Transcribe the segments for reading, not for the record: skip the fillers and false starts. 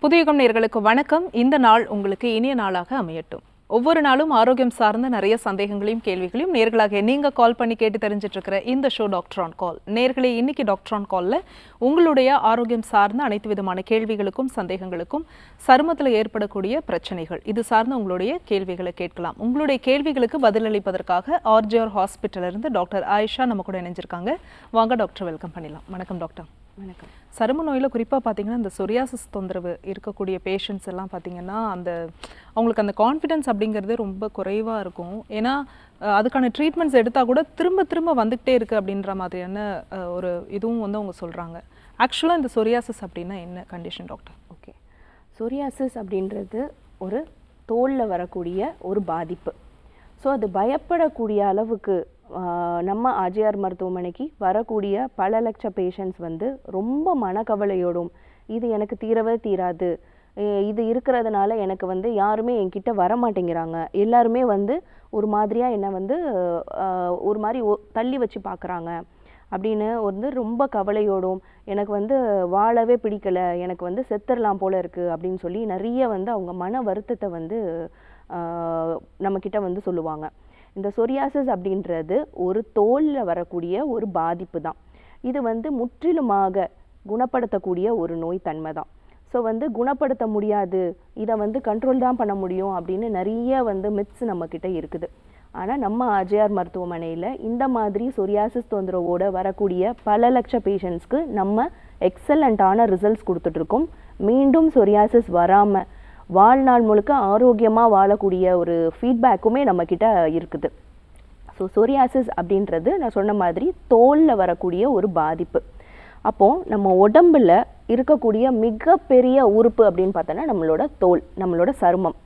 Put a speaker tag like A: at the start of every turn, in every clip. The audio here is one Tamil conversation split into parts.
A: புதியுகம் நேயர்களுக்கு வணக்கம். இந்த நாள் உங்களுக்கு இனிய நாளாக அமையட்டும். ஒவ்வொரு நாளும் ஆரோக்கியம் சார்ந்த நிறைய சந்தேகங்களையும் கேள்விகளையும் நேர்களாக நீங்க கால் பண்ணி கேட்டு தெரிஞ்சிட்டு இருக்கிற இந்த ஷோ டாக்டர் ஆன் கால். நேர்களே, இன்னைக்கு டாக்டர் ஆன் கால்ல உங்களுடைய ஆரோக்கியம் சார்ந்த அனைத்து விதமான கேள்விகளுக்கும் சந்தேகங்களுக்கும் சருமத்தில் ஏற்படக்கூடிய பிரச்சனைகள் இது சார்ந்த உங்களுடைய கேள்விகளை கேட்கலாம். உங்களுடைய கேள்விகளுக்கு பதிலளிப்பதற்காக ஆர்ஜிஆர் ஹாஸ்பிட்டல் இருந்து டாக்டர் ஆயிஷா நம்ம கூட இணைஞ்சிருக்காங்க. வாங்க டாக்டர், வெல்கம் பண்ணிடலாம். வணக்கம் டாக்டர்.
B: வணக்கம்.
A: சரும நோயில் குறிப்பாக பார்த்தீங்கன்னா இந்த சொரியாசிஸ் தொந்தரவு இருக்கக்கூடிய பேஷண்ட்ஸ் எல்லாம் பார்த்தீங்கன்னா அவங்களுக்கு அந்த கான்ஃபிடென்ஸ் அப்படிங்கிறது ரொம்ப குறைவாக இருக்கும். ஏன்னா அதுக்கான ட்ரீட்மெண்ட்ஸ் எடுத்தால் கூட திரும்ப திரும்ப வந்துக்கிட்டே இருக்குது அப்படின்ற மாதிரியான ஒரு இதுவும் அவங்க சொல்கிறாங்க. ஆக்சுவலாக இந்த சொரியாசிஸ் அப்படின்னா என்ன கண்டிஷன் டாக்டர்?
B: ஓகே, சொரியாசிஸ் அப்படின்றது ஒரு தோலில் வரக்கூடிய ஒரு பாதிப்பு. ஸோ அது பயப்படக்கூடிய அளவுக்கு நம்ம ஆர்ஜிஆர் மருத்துவமனைக்கு வரக்கூடிய பல லட்ச பேஷண்ட்ஸ் ரொம்ப மனக்கவலையோடும் இது எனக்கு தீரவே தீராது, இது இருக்கிறதுனால எனக்கு யாருமே என்கிட்ட வர மாட்டேங்கிறாங்க, எல்லாருமே ஒரு மாதிரியாக என்னை ஒரு மாதிரி தள்ளி வச்சு பார்க்குறாங்க அப்படின்னு ரொம்ப கவலையோடும் எனக்கு வாழவே பிடிக்கலை, எனக்கு செத்துடலாம் போல இருக்குது அப்படின்னு சொல்லி நிறைய அவங்க மன வருத்தத்தை நம்மக்கிட்ட சொல்லுவாங்க. இந்த சொரியாசிஸ் அப்படின்றது ஒரு தோலில் வரக்கூடிய ஒரு பாதிப்பு தான். இது முற்றிலுமாக குணப்படுத்தக்கூடிய ஒரு நோய் தன்மை தான். ஸோ குணப்படுத்த முடியாது, இதை கண்ட்ரோல் தான் பண்ண முடியும் அப்படின்னு நிறைய மித்ஸ் நம்மக்கிட்ட இருக்குது. ஆனால் நம்ம ஆர்ஜிஆர் மருத்துவமனையில் இந்த மாதிரி சொரியாசிஸ் தொந்தரவோடு வரக்கூடிய பல லட்ச பேஷண்ட்ஸ்க்கு நம்ம எக்ஸலண்ட்டான ரிசல்ட்ஸ் கொடுத்துட்ருக்கோம். மீண்டும் சொரியாசிஸ் வராமல் வாழ்நாள் முழுக்க ஆரோக்கியமாக வாழக்கூடிய ஒரு ஃபீட்பேக்குமே நம்மக்கிட்ட இருக்குது. ஸோ சொரியாசிஸ் அப்படின்றது நான் சொன்ன மாதிரி தோலில் வரக்கூடிய ஒரு பாதிப்பு. அப்போது நம்ம உடம்பில் இருக்கக்கூடிய மிகப்பெரிய உறுப்பு அப்படின்னு பார்த்தோன்னா நம்மளோட தோல், நம்மளோட சருமம்.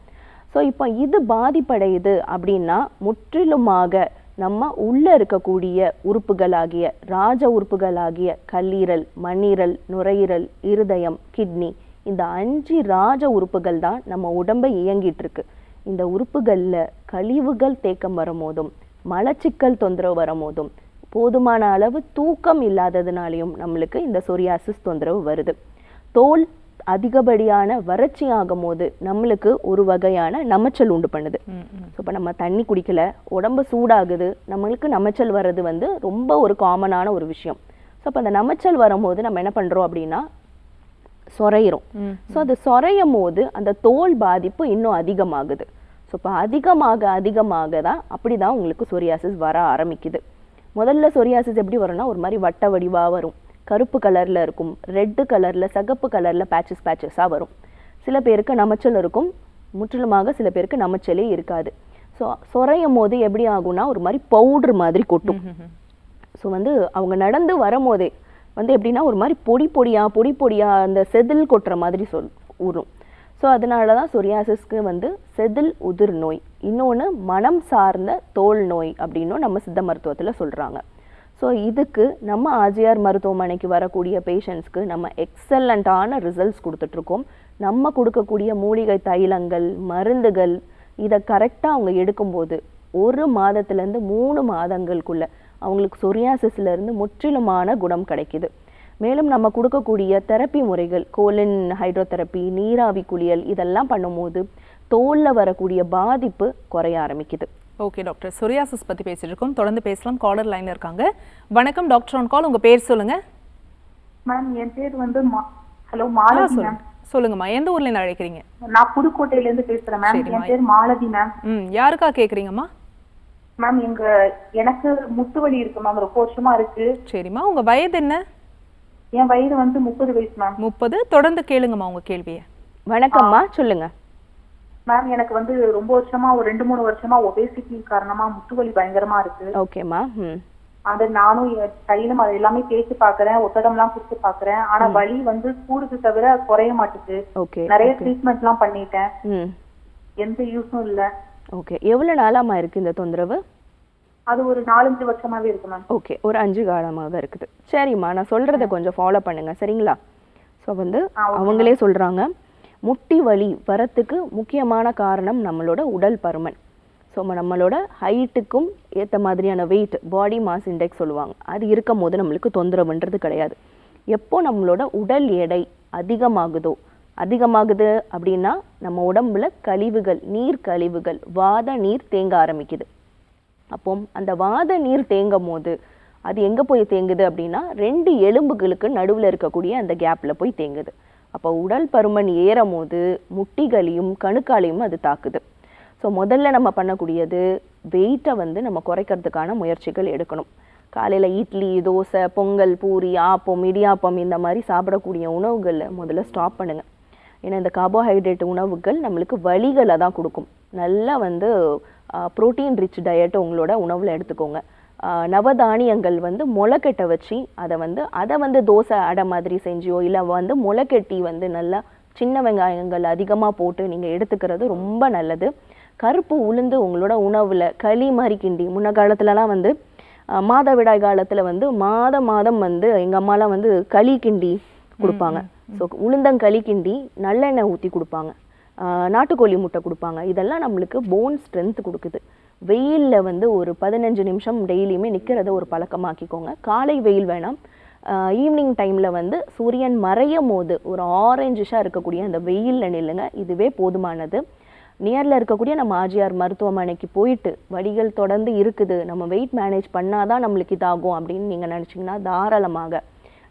B: ஸோ இப்போ இது பாதிப்படையுது அப்படின்னா முற்றிலுமாக நம்ம உள்ளே இருக்கக்கூடிய உறுப்புகளாகிய ராஜ உறுப்புகளாகிய கல்லீரல், மண்ணீரல், நுரையீரல், இருதயம், கிட்னி, இந்த 5 ராஜ உறுப்புகள் தான் நம்ம உடம்பை இயங்கிட்டு இருக்கு. இந்த உறுப்புகளில் கழிவுகள் தேக்கம் வரும்போதும் மலச்சிக்கல் தொந்தரவு வரும்போதும் போதுமான அளவு தூக்கம் இல்லாததுனாலையும் நம்மளுக்கு இந்த சொரியாசிஸ் தொந்தரவு வருது. தோல் அதிகப்படியான வறட்சி ஆகும் போது நம்மளுக்கு ஒரு வகையான நமைச்சல் உண்டு பண்ணுது. ஸோ இப்போ நம்ம தண்ணி குடிக்கல, உடம்பு சூடாகுது, நம்மளுக்கு நமைச்சல் வர்றது ரொம்ப ஒரு காமனான ஒரு விஷயம். ஸோ அப்போ அந்த நமைச்சல் வரும்போது நம்ம என்ன பண்ணுறோம் அப்படின்னா சொரையிரும். ஸோ அது சொரையும் போது அந்த தோல் பாதிப்பு இன்னும் அதிகமாகுது. ஸோ இப்போ அதிகமாக தான் அப்படி தான் உங்களுக்கு சொரியாசிஸ் வர ஆரம்பிக்குது. முதல்ல சொரியாசிஸ் எப்படி வரும்னா ஒரு மாதிரி வட்ட வடிவாக வரும், கருப்பு கலரில் இருக்கும், ரெட்டு கலரில், சிகப்பு கலரில் பேச்சஸாக வரும். சில பேருக்கு நமைச்சல் இருக்கும், முற்றிலுமாக சில பேருக்கு நமைச்சலே இருக்காது. ஸோ சொரையும் போது எப்படி ஆகும்னா ஒரு மாதிரி பவுட்ரு மாதிரி கொட்டும். ஸோ அவங்க நடந்து வரும்போதே எப்படின்னா ஒரு மாதிரி பொடி பொடியாக அந்த செதில் கொட்டுற மாதிரி ஊறும். ஸோ அதனால தான் சொரியாசிஸ்க்கு செதில் உதிர் நோய், இன்னொன்று மனம் சார்ந்த தோல் நோய் அப்படின்னும் நம்ம சித்த மருத்துவத்தில் சொல்கிறாங்க. ஸோ இதுக்கு நம்ம ஆர்ஜிஆர் மருத்துவமனைக்கு வரக்கூடிய பேஷண்ட்ஸ்க்கு நம்ம எக்ஸலண்ட்டான ரிசல்ட்ஸ் கொடுத்துட்ருக்கோம். நம்ம கொடுக்கக்கூடிய மூலிகை தைலங்கள், மருந்துகள் இதை கரெக்டாக அவங்க எடுக்கும்போது 1 மாதத்துலேருந்து 3 மாதங்களுக்குள்ள அவங்களுக்கு சொரியாசிஸ்லேருந்து முற்றிலுமான குணம் கிடைக்குது. மேலும் நம்ம கொடுக்கக்கூடிய தெரப்பி முறைகள், கோலின் ஹைட்ரோதெரப்பி, நீராவி குளியல் இதெல்லாம் பண்ணும்போது தோலில் வரக்கூடிய பாதிப்பு குறைய ஆரம்பிக்குது.
A: ஓகே டாக்டர், சொரியாசிஸ் பற்றி பேசிட்டு இருக்கோம், தொடர்ந்து பேசலாம். காலர் லைனில் இருக்காங்க. வணக்கம் டாக்டர் ஆன் கால், உங்கள் பேர் சொல்லுங்க.
C: மேம் என் பேர் ஹலோ மாலதி மேம்.
A: சொல்லுங்கம்மா, எந்த ஊர்ல இருந்து அழைக்கிறீங்க?
C: நான் புதுக்கோட்டையில இருந்து பேசுறேன் மேம். என் பேர் மாலதி மேம்.
A: யாருக்கா கேக்குறீங்கம்மா?
C: மேம் எனக்கு முட்டு வலி இருக்கு மேம், ரொம்ப வருஷமா இருக்கு.
A: சரிம்மா, உங்க வயது என்ன?
C: என் வயது 30 வயசு மேம்.
A: 30. தொடர்ந்து கேளுங்கம்மா உங்க கேள்வியை.
B: வணக்கம்மா, சொல்லுங்க.
C: மேம் எனக்கு ரொம்ப வருஷமா ஒரு 2-3 வருஷமா ஒபேசிட்டி காரணமா முட்டு வலி பயங்கரமா இருக்கு.
B: ஓகேம்மா.
C: அது நானும் தைலம் அது எல்லாமே தேய்ச்சி பாக்குறேன், ஒத்தடம்லாம் கொடுத்து பாக்குறேன். ஆனா வலி கூடுது தவிர குறைய மாட்டேங்குது. நிறைய ட்ரீட்மெண்ட் எல்லாம் பண்ணிட்டேன், எந்த யூஸும் இல்ல.
B: ஓகே, எவ்வளவு நாளாமா இருக்கு இந்த தொந்தரவு?
C: அது ஒரு 4-5 வருஷமாவே இருக்கு மேம்.
B: ஓகே, ஒரு 5 காலமாக இருக்குது. சரிம்மா, நான் சொல்றத கொஞ்சம் ஃபாலோ பண்ணுங்க, சரிங்களா? ஸோ அவங்களே சொல்றாங்க முட்டி வலி வரத்துக்கு முக்கியமான காரணம் நம்மளோட உடல் பருமன். ஸோ நம்மளோட ஹைட்டுக்கும் ஏற்ற மாதிரியான வெயிட், பாடி மாஸ் இண்டெக்ஸ் சொல்லுவாங்க, அது இருக்கும் போது நம்மளுக்கு தொந்தரவுன்றது கிடையாது. எப்போ நம்மளோட உடல் எடை அதிகமாகுதோ அதிகமாகுது அப்படின்னா நம்ம உடம்புல கழிவுகள், நீர் கழிவுகள், வாத நீர் தேங்க ஆரம்பிக்குது. அப்போ அந்த வாத நீர் தேங்கும் போது அது எங்கே போய் தேங்குது அப்படின்னா 2 எலும்புகளுக்கு நடுவில் இருக்கக்கூடிய அந்த கேப்பில் போய் தேங்குது. அப்போ உடல் பருமன் ஏறும் போது முட்டிகளையும் கணுக்காலையும் அது தாக்குது. ஸோ முதல்ல நம்ம பண்ணக்கூடியது வெயிட்டை வந்து நம்ம குறைக்கிறதுக்கான முயற்சிகள் எடுக்கணும். காலையில் இட்லி, தோசை, பொங்கல், பூரி, ஆப்பம், இடியாப்பம் இந்த மாதிரி சாப்பிடக்கூடிய உணவுகளை முதல்ல ஸ்டாப் பண்ணுங்கள். ஏன்னா இந்த கார்போஹைட்ரேட் உணவுகள் நம்மளுக்கு வலிகளை தான் கொடுக்கும். நல்லா வந்து ப்ரோட்டீன் ரிச் டயட் உங்களோட உணவில் எடுத்துக்கோங்க. நவதானியங்கள் வந்து முளைக்கட்டை வச்சு அதை வந்து தோசை அடை மாதிரி செஞ்சியோ இல்லை வந்து முளைக்கட்டி வந்து நல்லா சின்ன வெங்காயங்கள் அதிகமாக போட்டு நீங்கள் எடுத்துக்கிறது ரொம்ப நல்லது. கருப்பு உளுந்து உங்களோட உணவில் களி மாதிரி கிண்டி, முன்ன காலத்துலலாம் வந்து மாதவிடாய் காலத்தில் வந்து மாதம் வந்து எங்கள் அம்மாலாம் வந்து களி கிண்டி கொடுப்பாங்க. ஸோ உளுந்தங்களி கிண்டி நல்லெண்ணெய் ஊற்றி கொடுப்பாங்க, நாட்டுக்கோழி முட்டை கொடுப்பாங்க. இதெல்லாம் நம்மளுக்கு போன் ஸ்ட்ரென்த் கொடுக்குது. வெயிலில் வந்து ஒரு 15 நிமிஷம் டெய்லியுமே நிற்கிறத ஒரு பழக்கமாக்கிக்கோங்க. காலை வெயில் வேணாம், ஈவினிங் டைமில் வந்து சூரியன் மறையும் போது ஒரு ஆரஞ்சிஷாக இருக்கக்கூடிய அந்த வெயிலில் நில்லுங்க. இதுவே போதுமானது. நியரில் இருக்கக்கூடிய நம்ம ஆர்ஜிஆர் மருத்துவமனைக்கு போயிட்டு வலிகள் தொடர்ந்து இருக்குது, நம்ம வெயிட் மேனேஜ் பண்ணாதான் நம்மளுக்கு இதாகும் அப்படின்னு நீங்கள் நினச்சிங்கன்னா தாராளமாக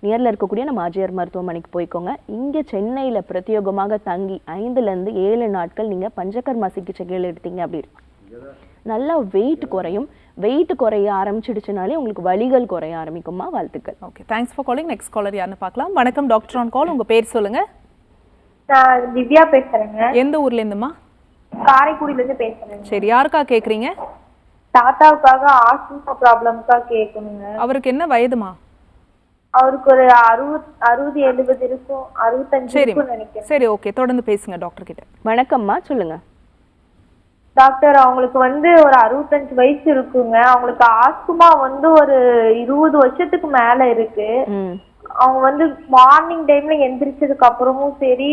B: நியரில் இருக்கக்கூடிய நம்ம ஆர்ஜிஆர் மருத்துவமனைக்கு போய்க்கோங்க. இங்கே சென்னையில் பிரத்யேகமாக தங்கி 5லேருந்து 7 நாட்கள் நீங்கள் பஞ்சகர்மா சிகிச்சைகள் எடுத்தீங்க அப்படி நல்லா வெயிட் குறையும். வெயிட் குறைய ஆரம்பிச்சிடுச்சுனாலே உங்களுக்கு வலிகள் குறைய ஆரம்பிக்குமா. வாழ்த்துக்கள்.
A: Okay, thanks for calling. Next caller யாருன்னு பார்க்கலாம். வணக்கம் டாக்டர் ஆன் கால். உங்கள் பேர் சொல்லுங்க.
D: நான் திவ்யா பேசுறேங்க.
A: எந்த ஊர்ல இருந்துமா?
D: காரைக்குடியில இருந்து பேசுறேன்.
A: சரி, யாருக்கா கேக்குறீங்க?
D: தாத்தாவுக்காக ஆஸ்துமா ப்ராப்ளம்க்காக கேட்கணுங்க.
A: அவருக்கு என்ன வயதுமா?
D: அவருக்கு ஒரு 60-70 இருக்கும், 65 இருக்கும்னு நினைக்கிறேன்.
A: சரி, ஓகே, தொடர்ந்து பேசுங்க டாக்டர் கிட்ட.
B: வணக்கம்மா, சொல்லுங்க.
D: டாக்டர், அவங்களுக்கு வந்து ஒரு 65 வயசு இருக்குங்க. அவங்களுக்கு ஆஸ்துமா வந்து ஒரு 20 வருஷத்துக்கு மேல இருக்கு. அவங்க வந்து மார்னிங் டைம்ல எந்திரிச்சதுக்கு அப்புறமும் சரி,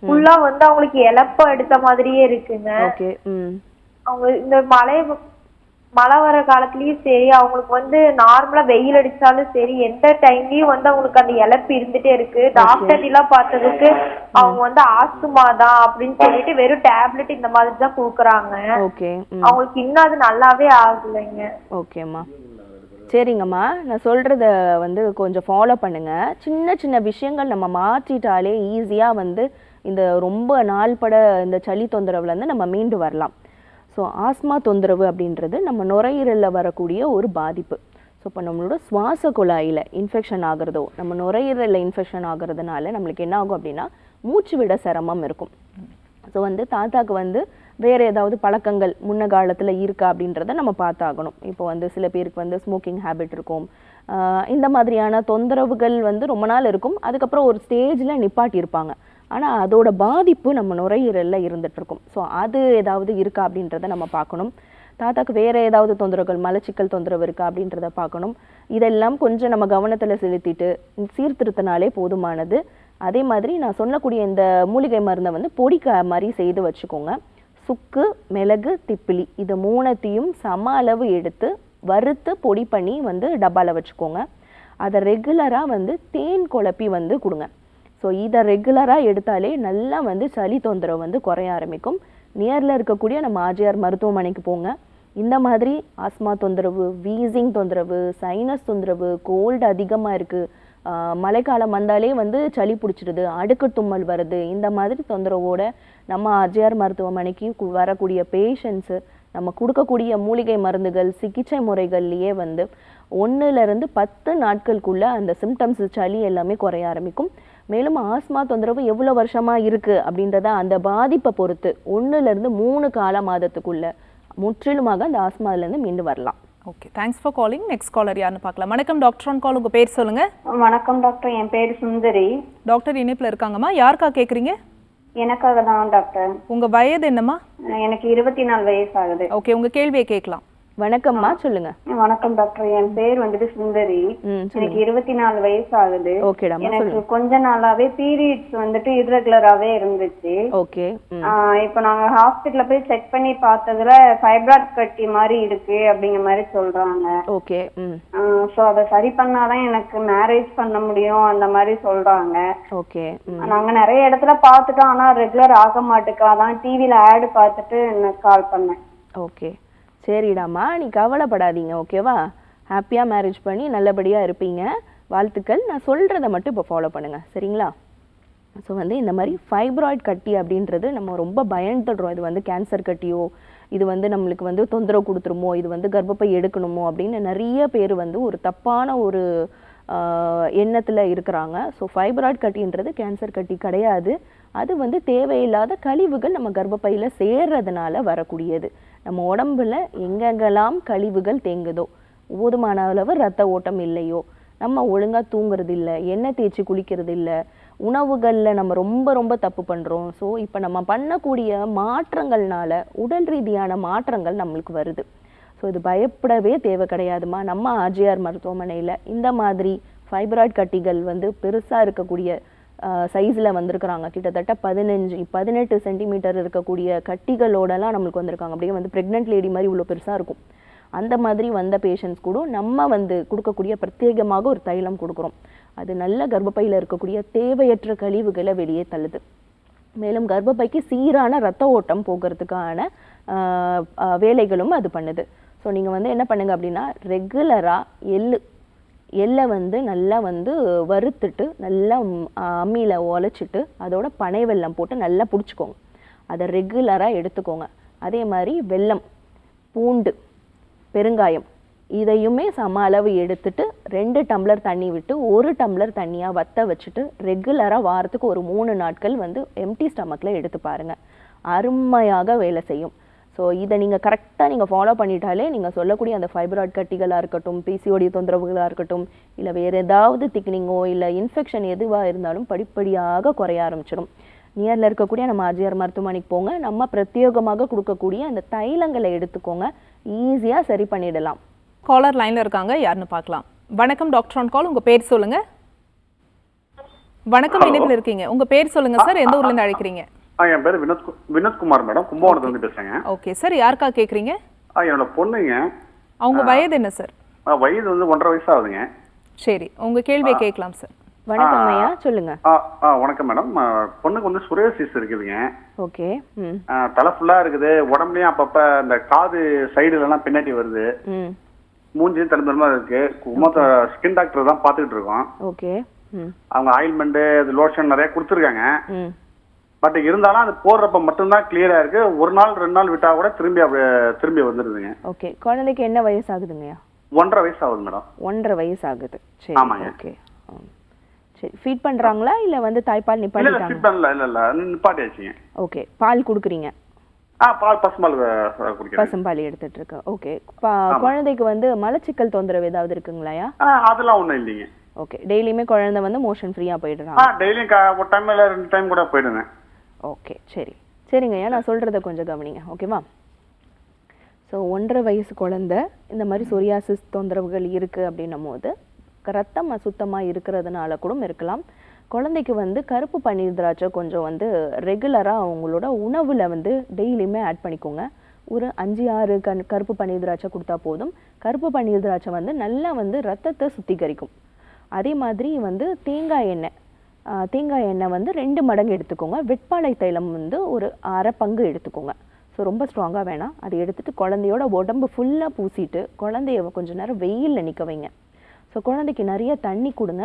D: ஃபுல்லா வந்து அவங்களுக்கு இழப்ப எடுத்த மாதிரியே இருக்குங்க. அவங்க இந்த மழை வர காலத்துலயும் சரி, அவங்களுக்கு வந்து நார்மலா வெயில் அடிச்சாலும் சரி, எந்த டைம்லயும் வந்து அவங்களுக்கு அந்த இழப்பு இருந்துட்டே இருக்கு. டாக்டர் எல்லாம் பார்த்ததுக்கு அவங்க வந்து ஆஸ்துமா தான் அப்படின்னு சொல்லிட்டு வெறும் டேப்லெட் இந்த மாதிரி தான் கொடுக்குறாங்க. அவங்களுக்கு இன்னும் அது நல்லாவே ஆகலைங்க.
B: ஓகேம்மா, சரிங்கம்மா, நான் சொல்கிறத வந்து கொஞ்சம் ஃபாலோ பண்ணுங்கள். சின்ன சின்ன விஷயங்கள் நம்ம மாற்றிட்டாலே ஈஸியாக வந்து இந்த ரொம்ப நாள்பட இந்த சளி தொந்தரவுலேருந்து நம்ம மீண்டு வரலாம். ஸோ ஆஸ்மா தொந்தரவு அப்படின்றது நம்ம நுரையீரலில் வரக்கூடிய ஒரு பாதிப்பு. ஸோ இப்போ நம்மளோட சுவாச குழாயில் இன்ஃபெக்ஷன் ஆகிறதோ, நம்ம நுரையீரலில் இன்ஃபெக்ஷன் ஆகிறதுனால நம்மளுக்கு என்ன ஆகும் அப்படின்னா மூச்சு விட சிரமம் இருக்கும். ஸோ வந்து தாத்தாக்கு வந்து வேறு ஏதாவது பழக்கங்கள் முன்ன காலத்தில் இருக்கா அப்படின்றத நம்ம பார்த்தாகணும். இப்போ வந்து சில பேருக்கு வந்து ஸ்மோக்கிங் ஹேபிட் இருக்கும். இந்த மாதிரியான தொந்தரவுகள் வந்து ரொம்ப நாள் இருக்கும். அதுக்கப்புறம் ஒரு ஸ்டேஜில் நிப்பாட்டியிருப்பாங்க. ஆனால் அதோட பாதிப்பு நம்ம நுரையீரலில் இருந்துகிட்ருக்கும். ஸோ அது ஏதாவது இருக்கா அப்படின்றத நம்ம பார்க்கணும். தாத்தாக்கு வேறு ஏதாவது தொந்தரவுகள், மலச்சிக்கல் தொந்தரவு இருக்கா அப்படின்றத பார்க்கணும். இதெல்லாம் கொஞ்சம் நம்ம கவனத்தில் செலுத்திட்டு சீர்திருத்தினாலே போதுமானது. அதே மாதிரி நான் சொல்லக்கூடிய இந்த மூலிகை மருந்தை வந்து பொடிக்க மாதிரி செய்து வச்சுக்கோங்க. சுக்கு, மிளகு, திப்பிலி இது 3த்தையும் சம அளவு எடுத்து வறுத்து பொடி பண்ணி வந்து டப்பாவில் வச்சுக்கோங்க. அதை ரெகுலராக வந்து தேன் குழப்பி வந்து கொடுங்க. ஸோ இதை ரெகுலராக எடுத்தாலே நல்லா வந்து சளி தொந்தரவு வந்து குறைய ஆரம்பிக்கும். நியரில் இருக்கக்கூடிய நம்ம ஆர்ஜிஆர் மருத்துவமனைக்கு போங்க. இந்த மாதிரி ஆஸ்மா தொந்தரவு, வீசிங் தொந்தரவு, சைனஸ் தொந்தரவு, கோல்டு அதிகமாக இருக்குது, மழைக்காலம் வந்தாலே வந்து சளி பிடிச்சிடுது, அடுக்கு தும்மல் வருது, இந்த மாதிரி தொந்தரவோட நம்ம ஆர்ஜிஆர் மருத்துவமனைக்கு வரக்கூடிய பேஷண்ட்ஸு நம்ம கொடுக்கக்கூடிய மூலிகை மருந்துகள், சிகிச்சை முறைகள்லேயே வந்து 1லேருந்து 10 நாட்களுக்குள்ளே அந்த சிம்டம்ஸ், சளி எல்லாமே குறைய ஆரம்பிக்கும். மேலும் ஆஸ்மா தொந்தரவு எவ்வளோ வருஷமாக இருக்குது அப்படின்றத அந்த பாதிப்பை பொறுத்து 1லேருந்து 3 கால மாதத்துக்குள்ளே முற்றிலுமாக அந்த ஆஸ்மாவிலேருந்து மீண்டு வரலாம்.
A: Okay, thanks for calling. Next caller யாருன்னு பார்க்கலாம். வணக்கம் டாக்டர் ஆன் கால். உங்கள் பேர் சொல்லுங்கள்.
E: வணக்கம் டாக்டர், என் பேர் சுந்தரி.
A: டாக்டர் இணைப்பில் இருக்காங்கம்மா. யாருக்கா கேட்குறீங்க?
E: எனக்காக தான் டாக்டர்.
A: உங்கள் வயது என்னம்மா?
E: எனக்கு 24 வயசு ஆகுது.
A: ஓகே, உங்கள் கேள்வியை கேட்கலாம்.
B: வணக்கம்மா, சொல்லுங்க.
E: வணக்கம் டாக்டர். என் பேர் வந்துட்டு சுந்தரி. எனக்கு 24 வயசு ஆகுது. எனக்கு கொஞ்ச நாளாவே பீரியட்ஸ் வந்துட்டு இர்ரெகுலராவே இருந்துச்சு.
B: ஓகே.
E: இப்போ நாங்க ஹாஸ்பிடல்ல போய் செக் பண்ணி பார்த்ததுல ஃபைப்ராய்ட் கட்டி மாதிரி இருக்கு அப்படிங்கிற மாதிரி சொல்றாங்க.
B: ஓகே.
E: சோ அத சரி பண்ணாதான் எனக்கு மேரேஜ் பண்ண முடியும் அந்த மாதிரி சொல்றாங்க.
B: ஓகே.
E: நாங்க நிறைய இடத்துல பார்த்துட்டோம், ஆனா ரெகுலர் ஆக மாட்டேக்காதான். டிவில ஆட் பார்த்துட்டு எனக்கு கால் பண்ணேன்.
B: ஓகே, சரிடாம்மா, நீ கவலைப்படாதீங்க. ஓகேவா? ஹாப்பியாக மேரேஜ் பண்ணி நல்லபடியாக இருப்பீங்க. வாழ்த்துக்கள். நான் சொல்கிறத மட்டும் இப்போ ஃபாலோ பண்ணுங்கள், சரிங்களா? ஸோ வந்து இந்த மாதிரி ஃபைப்ராய்ட் கட்டி அப்படின்றது நம்ம ரொம்ப பயந்துடுறோம். இது வந்து கேன்சர் கட்டியோ, இது வந்து நம்மளுக்கு வந்து தொந்தரவு கொடுத்துருமோ, இது வந்து கர்ப்பப்பை எடுக்கணுமோ அப்படின்னு நிறைய பேர் வந்து ஒரு தப்பான ஒரு எண்ணத்தில் இருக்கிறாங்க. ஸோ ஃபைப்ராய்ட் கட்டின்றது கேன்சர் கட்டி கிடையாது. அது வந்து தேவையில்லாத கழிவுகள் நம்ம கர்ப்பப்பையில் சேர்றதுனால வரக்கூடியது. நம்ம உடம்புல எங்கெங்கெல்லாம் கழிவுகள் தேங்குதோ, போதுமான அளவு ரத்த ஓட்டம் இல்லையோ, நம்ம ஒழுங்காக தூங்குறது இல்லை, எண்ணெய் தேய்ச்சி குளிக்கிறது இல்லை, உணவுகளில் நம்ம ரொம்ப ரொம்ப தப்பு பண்ணுறோம். ஸோ இப்போ நம்ம பண்ணக்கூடிய மாற்றங்கள்னால உடல் ரீதியான மாற்றங்கள் நம்மளுக்கு வருது. ஸோ இது பயப்படவே தேவை கிடையாதுமா. நம்ம ஆர்ஜிஆர் மருத்துவமனையில் இந்த மாதிரி ஃபைப்ராய்ட் கட்டிகள் வந்து பெருசாக இருக்கக்கூடிய சைஸில் வந்திருக்கிறாங்க. கிட்டத்தட்ட 18 சென்டிமீட்டர் இருக்கக்கூடிய கட்டிகளோடலாம் நம்மளுக்கு வந்திருக்காங்க. அப்படியே வந்து ப்ரெக்னென்ட் லேடி மாதிரி இவ்வளோ பெருசாக இருக்கும். அந்த மாதிரி வந்த பேஷண்ட்ஸ் கூட நம்ம வந்து கொடுக்கக்கூடிய பிரத்யேகமாக ஒரு தைலம் கொடுக்குறோம். அது நல்ல கர்ப்பப்பையில் இருக்கக்கூடிய தேவையற்ற கழிவுகளை வெளியே தள்ளுது. மேலும் கர்ப்பப்பைக்கு சீரான ரத்த ஓட்டம் போகிறதுக்கான வேலைகளும் அது பண்ணுது. ஸோ நீங்கள் வந்து என்ன பண்ணுங்க அப்படின்னா, ரெகுலராக எள்ளை வந்து நல்லா வந்து வறுத்துட்டு நல்லா அம்மியில் உழைச்சிட்டு அதோட பனை வெல்லம் போட்டு நல்லா பிடிச்சிக்கோங்க. அதை ரெகுலராக எடுத்துக்கோங்க. அதே மாதிரி வெல்லம், பூண்டு, பெருங்காயம் இதையுமே சம அளவு எடுத்துட்டு 2 டம்ளர் தண்ணி விட்டு 1 டம்ளர் தண்ணியாக வற்ற வச்சுட்டு ரெகுலராக வாரத்துக்கு ஒரு 3 நாட்கள் வந்து எம்டி ஸ்டமக்கில் எடுத்து பாருங்கள். அருமையாக வேலை செய்யும். ஸோ இதை நீங்கள் கரெக்டாக ஃபாலோ பண்ணிட்டாலே நீங்கள் சொல்லக்கூடிய அந்த ஃபைப்ராய்ட் கட்டிகளாக இருக்கட்டும், பிசிஓடி தொந்தரவுகளாக இருக்கட்டும், இல்லை வேறு ஏதாவது திக்னிங்கோ இல்லை இன்ஃபெக்ஷன் எதுவாக இருந்தாலும் படிப்படியாக குறைய ஆரம்பிச்சிடும். நியரில் இருக்கக்கூடிய நம்ம ஆர்ஜிஆர் மருத்துவமனைக்கு போங்க. நம்ம பிரத்யேகமாக கொடுக்கக்கூடிய அந்த தைலங்களை எடுத்துக்கோங்க. ஈஸியாக சரி பண்ணிடலாம்.
A: காலர் லைனில் இருக்காங்க, யாருன்னு பார்க்கலாம். வணக்கம் டாக்டர் ஆன் கால். உங்கள் பேர் சொல்லுங்க. வணக்கம், இணைப்பில் இருக்கீங்க. உங்கள் பேர் சொல்லுங்க சார், எந்த ஊர்லேருந்து அழைக்கிறீங்க?
F: என் பேர் வினோத்குமார் மேடம், கும்பகோணத்துல இருந்து பேசுறேங்க.
A: ஓகே சார், யாருக்கா கேக்குறீங்க?
F: என்னோட பொண்ணுங்க.
A: அவங்க வயது என்ன சார்?
F: வயது வந்து 1.5 வயசு ஆகுதுங்க.
A: சரி, உங்க கேள்வியை கேட்கலாம் சார்.
B: வணக்கம் ஐயா, சொல்லுங்க.
F: வணக்கம் மேடம். பொண்ணுக்கு வந்து சுரேசிஸ் இருக்குதுங்க.
B: ஓகே.
F: தலை ஃபுல்லா இருக்குது, உடம்புலயும் அப்பப்ப இந்த காது சைடுல எல்லாம் பின்னாடி வருது, மூஞ்சியும் தடுந்தமா இருக்கு. ஸ்கின் டாக்டர் தான் பாத்துக்கிட்டு இருக்கோம்.
B: ஓகே.
F: அவங்க ஆயில்மெண்ட் லோஷன் நிறைய கொடுத்துருக்காங்க. பட் இருந்தாலும் அது போடுறப்ப மட்டும்தான் கிளியரா இருக்கு. ஒரு நாள் 2 நாள் விட்டா கூட திரும்பி வந்துருதுங்க.
B: ஓகே. குழந்தைக்கு என்ன வயசு ஆகுதுங்கய்யா?
F: 1.5 வயசு ஆகுது மேடம்.
B: 1.5 வயசு ஆகுது. சரி.
F: ஆமாங்க.
B: ஓகே. சரி, ஃபீட் பண்றாங்களா இல்ல வந்து தாய்ப்பால் நிப்பாட்டிட்டாங்க?
F: இல்ல ஃபீட் பண்ணல, இல்ல நிப்பாட்டியாச்சுங்க.
B: ஓகே. பால் குடுக்குறீங்க?
F: பால் பசும்பால் குடிக்கிறேன்.
B: பசும்பால் எடுத்துட்டு இருக்க. ஓகே. குழந்தைக்கு வந்து மலச்சிக்கல் தொந்தரவு ஏதாவது இருக்குங்களாயா?
F: அதெல்லாம் ஒண்ணும் இல்லைங்க.
B: ஓகே. டெய்லியுமே குழந்தை வந்து மோஷன் ஃப்ரீயா போயிடுறாங்க?
F: டெய்லியும் ஒரு டைம் இல்ல 2 டைம் கூட போயிடுங்க.
B: ஓகே, சரிங்கய்யா, நான் சொல்கிறத கொஞ்சம் கவனிங்க. ஓகேவா? ஸோ 1.5 வயசு குழந்தை இந்த மாதிரி சொரியாசிஸ் தொந்தரவுகள் இருக்குது அப்படின்னும் போது ரத்தம் அசுத்தமாக இருக்கிறதுனால கூட இருக்கலாம். குழந்தைக்கு வந்து கருப்பு பன்னீர் திராட்சை கொஞ்சம் வந்து ரெகுலராக அவங்களோட உணவில் வந்து டெய்லியுமே ஆட் பண்ணிக்கோங்க. ஒரு 5-6 கருப்பு பன்னீர் திராட்சை கொடுத்தா போதும். கருப்பு பன்னீர் திராட்சை வந்து நல்லா வந்து ரத்தத்தை சுத்திகரிக்கும். அதே மாதிரி வந்து தேங்காய் எண்ணெய் வந்து 2 மடங்கு எடுத்துக்கோங்க. வெட்பாலை தைலம் வந்து ஒரு 1/2 பங்கு எடுத்துக்கோங்க. ஸோ ரொம்ப ஸ்ட்ராங்காக வேணாம். அதை எடுத்துகிட்டு குழந்தையோட உடம்பு ஃபுல்லாக பூசிட்டு குழந்தைய கொஞ்சம் நேரம் வெயிலில் நிற்க வைங்க. ஸோ குழந்தைக்கு நிறைய தண்ணி கொடுங்க.